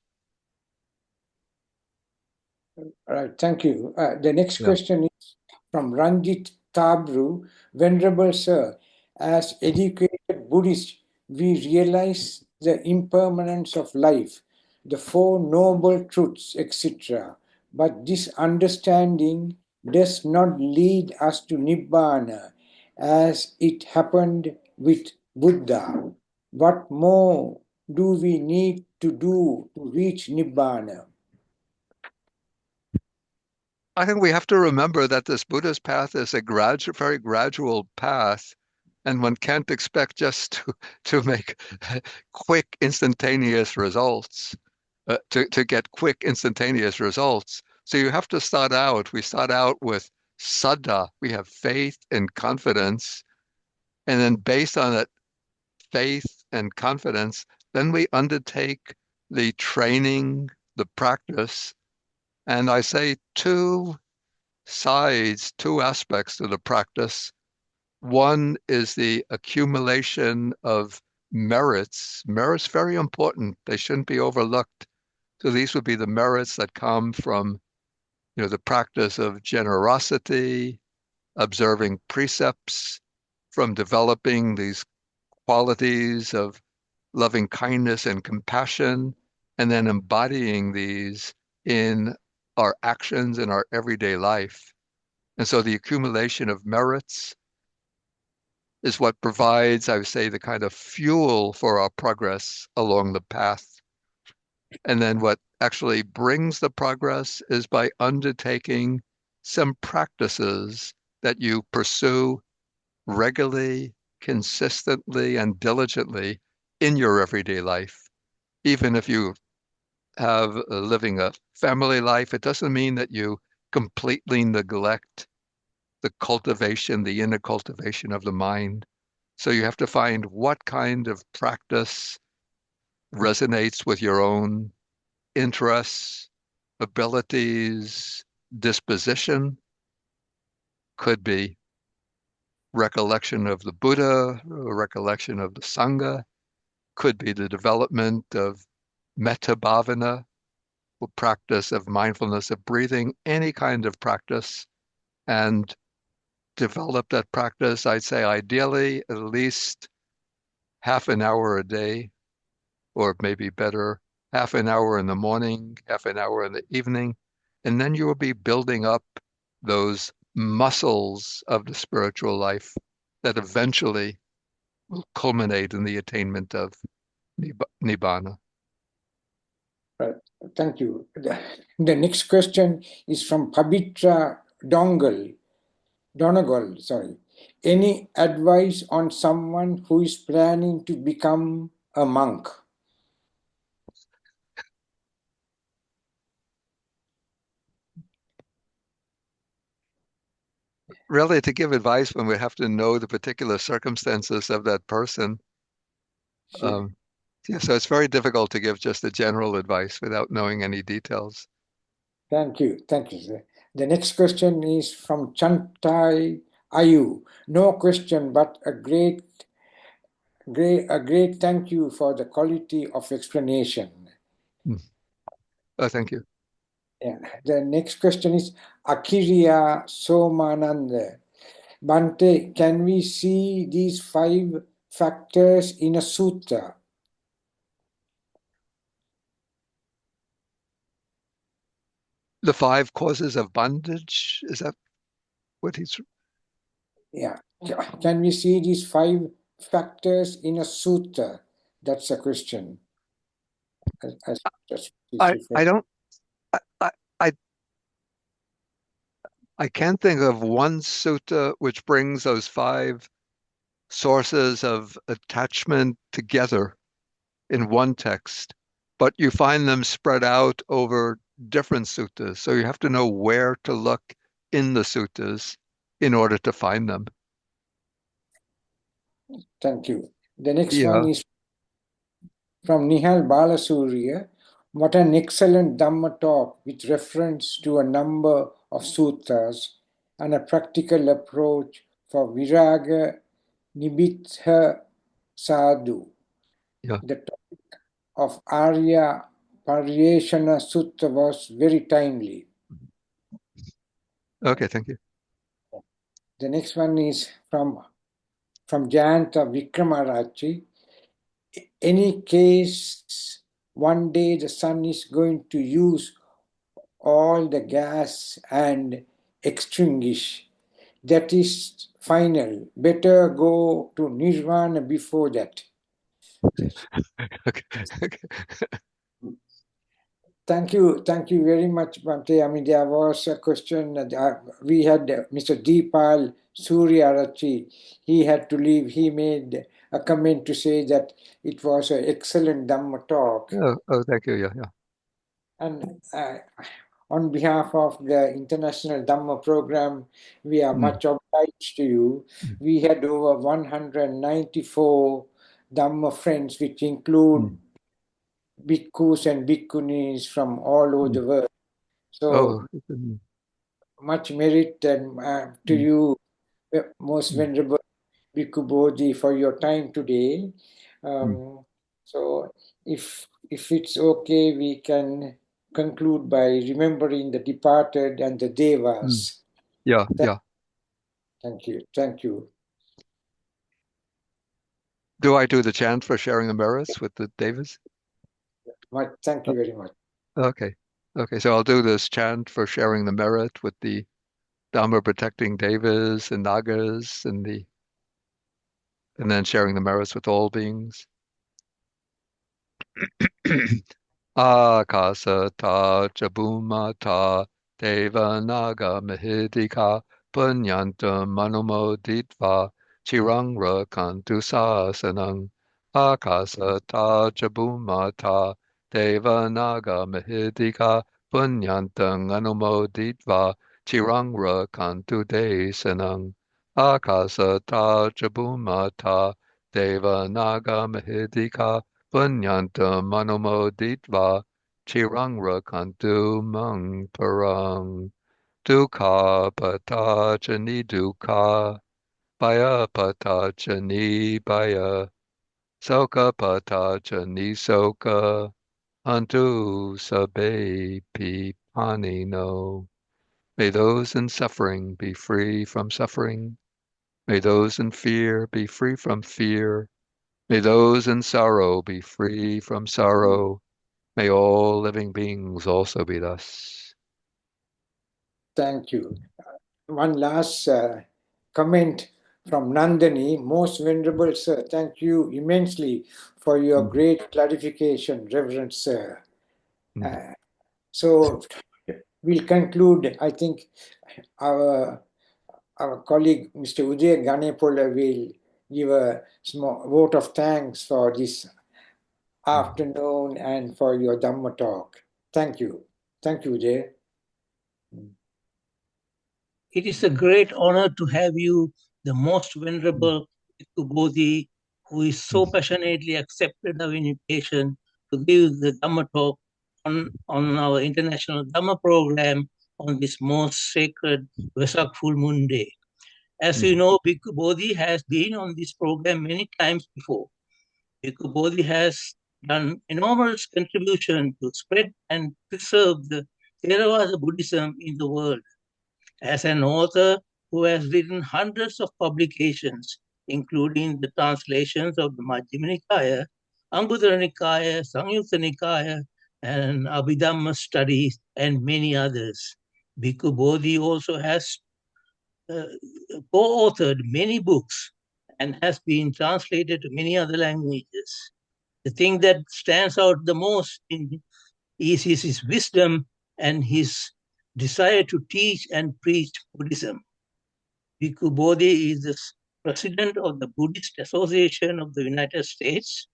All right, thank you. The next question is, From Ranjit Tabru, Venerable Sir, as educated Buddhists, we realize the impermanence of life, the Four Noble Truths, etc. But this understanding does not lead us to Nibbana as it happened with Buddha. What more do we need to do to reach Nibbana? I think we have to remember that this Buddhist path is a very gradual path, and one can't expect just to make quick, instantaneous results, to get quick, instantaneous results. So you have to start out. We start out with saddha. We have faith and confidence, and then based on that faith and confidence, then we undertake the training, the practice. And I say two aspects to the practice. One is the accumulation of merits. Merits very important. They shouldn't be overlooked. So these would be the merits that come from, the practice of generosity, observing precepts, from developing these qualities of loving kindness and compassion, and then embodying these in our actions in our everyday life. And so the accumulation of merits is what provides, I would say, the kind of fuel for our progress along the path. And then what actually brings the progress is by undertaking some practices that you pursue regularly, consistently, and diligently in your everyday life. Even if you have living a family life, it doesn't mean that you completely neglect the inner cultivation of the mind. So you have to find what kind of practice resonates with your own interests, abilities, disposition. Could be recollection of the Buddha, recollection of the Sangha. Could be the development of metta bhavana, or practice of mindfulness of breathing, any kind of practice. And develop that practice, I'd say ideally at least half an hour a day, or maybe better, half an hour in the morning, half an hour in the evening. And then you will be building up those muscles of the spiritual life that eventually will culminate in the attainment of Nibbana. Right. Thank you. The next question is from Pabitra Donegal. Any advice on someone who is planning to become a monk? Really, to give advice when we have to know the particular circumstances of that person. Sure. Yeah, so it's very difficult to give just a general advice without knowing any details. Thank you, sir. The next question is from Chantai Ayu. No question, but a great thank you for the quality of explanation. Oh, thank you. Yeah. The next question is Akiriya Somananda. Bante, can we see these 5 factors in a sutta? The 5 causes of bondage, is that what he's... Yeah. Can we see these 5 factors in a sutta? That's a question. I don't... I can't think of one sutta which brings those 5 sources of attachment together in one text, but you find them spread out over different suttas. So you have to know where to look in the suttas in order to find them. Thank you. The next one is from Nihal Balasurya. What an excellent Dhamma talk with reference to a number of suttas and a practical approach for Viraga Nibbitha Sadhu. Yeah. The topic of Arya Paryeshana Sutta was very timely. Okay, thank you. The next one is from Jayanta Vikramarachi. Any case, one day the sun is going to use all the gas and extinguish. That is final. Better go to Nirvana before that. Okay. Thank you very much, Bhante. I mean, there was a question. We had Mr. Deepal Suryarachi. He had to leave. He made a comment to say that it was an excellent Dhamma talk. Oh, thank you. Yeah. And on behalf of the International Dhamma Program, we are much obliged to you. We had over 194 Dhamma friends, which include bhikkhus and bhikkhunis from all over the world. So much merit and to you, most venerable Bhikkhu Bodhi, for your time today. So if it's okay, we can conclude by remembering the departed and the devas. Yeah. Thank you. Do I do the chant for sharing the merits with the devas? Thank you very much. Okay. So I'll do this chant for sharing the merit with the Dhamma protecting devas and nagas and then sharing the merits with all beings. Akasata Jabumata Devanaga Mahidika Punyantam Manumoditva Chirangra Kantusasanang Akasata Jabumata Devanaga Mahidika Punyantam Anumoditva Chirangra Kantudesanang Akasata Jabumata Devanaga Mahidika Punyanta manumoditva chirangra kantu mang parang dukha patachani dukha baya patachani baya soka patachani soka antu sabe pipanino. May those in suffering be free from suffering. May those in fear be free from fear. May those in sorrow be free from sorrow. May all living beings also be thus. Thank you. One last comment from Nandini. Most Venerable Sir, thank you immensely for your great clarification, Reverend Sir. So we'll conclude. I think our colleague Mr. Uday Ganepola will give a small vote of thanks for this afternoon and for your Dhamma talk. Thank you. Thank you, Uday. It is a great honor to have you, the most venerable Bhikkhu Bodhi, who is so passionately accepted our invitation to give the Dhamma talk on our international Dhamma program on this most sacred Vesak full moon day. As you know, Bhikkhu Bodhi has been on this program many times before. Bhikkhu Bodhi has done enormous contribution to spread and preserve the Theravada Buddhism in the world. As an author who has written hundreds of publications, including the translations of the Majjhima Nikaya, Anguttara Nikaya, Samyutta Nikaya, and Abhidhamma studies, and many others. Bhikkhu Bodhi also has co-authored many books and has been translated to many other languages. The thing that stands out the most is his wisdom and his desire to teach and preach Buddhism. Bhikkhu Bodhi is the president of the Buddhist Association of the United States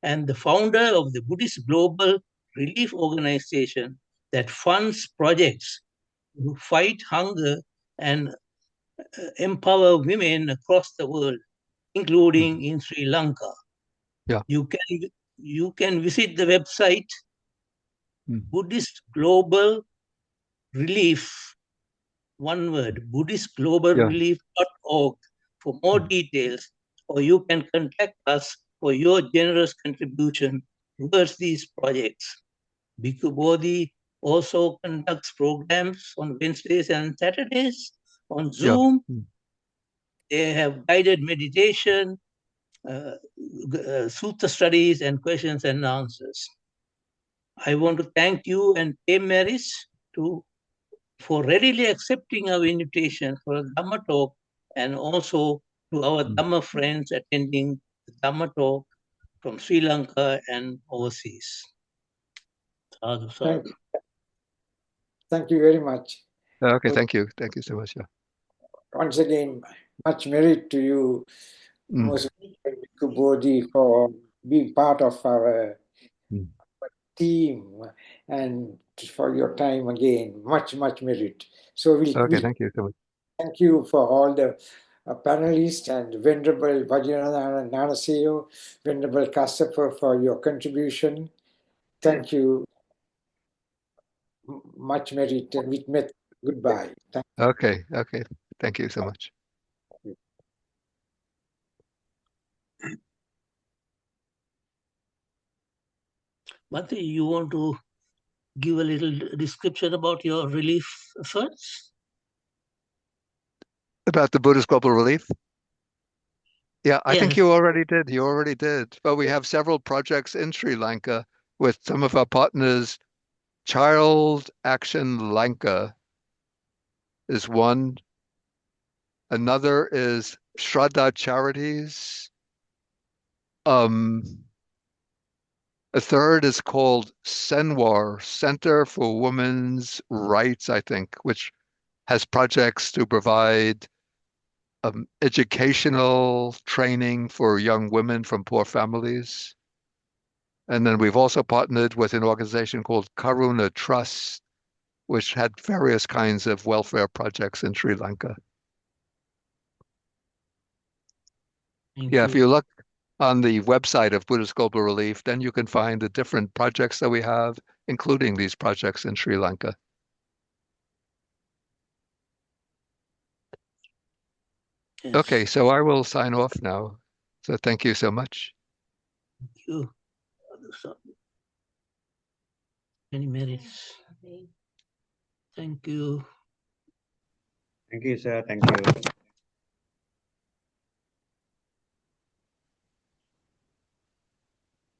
and the founder of the Buddhist Global Relief Organization that funds projects to fight hunger and empower women across the world, including in Sri Lanka. Yeah. You can visit the website Buddhist Global Relief, one word, buddhistglobalrelief.org for more details, or you can contact us for your generous contribution towards these projects. Bhikkhu Bodhi also conducts programs on Wednesdays and Saturdays on Zoom They have guided meditation, sutta studies, and questions and answers. I want to thank you and Dame Maris for readily accepting our invitation for a Dhamma talk, and also to our Dhamma friends attending the Dhamma talk from Sri Lanka and overseas. Sadhu, sadhu. Thank you very much. Okay, thank you. Thank you so much. Yeah. Once again, much merit to you, Mm. Most Bhikkhu Bodhi, for being part of our team and for your time again. Much merit. So Okay, thank you so much. thank you for all the panelists and Venerable Vajranana Nanaseo, Venerable Kassapa for your contribution. Thank you. Much merit and with met. Goodbye. Thank you. Okay, thank you so much. Bhante, you want to give a little description about your relief efforts? About the Buddhist Global Relief? Yeah, I think Yes. you already did. You already did. But we have several projects in Sri Lanka with some of our partners. Child Action Lanka is one. Another is Shraddha Charities. A third is called Senwar, Center for Women's Rights, I think, which has projects to provide educational training for young women from poor families. And then we've also partnered with an organization called Karuna Trust, which had various kinds of welfare projects in Sri Lanka. If you look on the website of Buddhist Global Relief, then you can find the different projects that we have, including these projects in Sri Lanka. Yes. Okay, so I will sign off now. So thank you so much. Thank you. Many merits. Thank you. Thank you, sir. Thank you.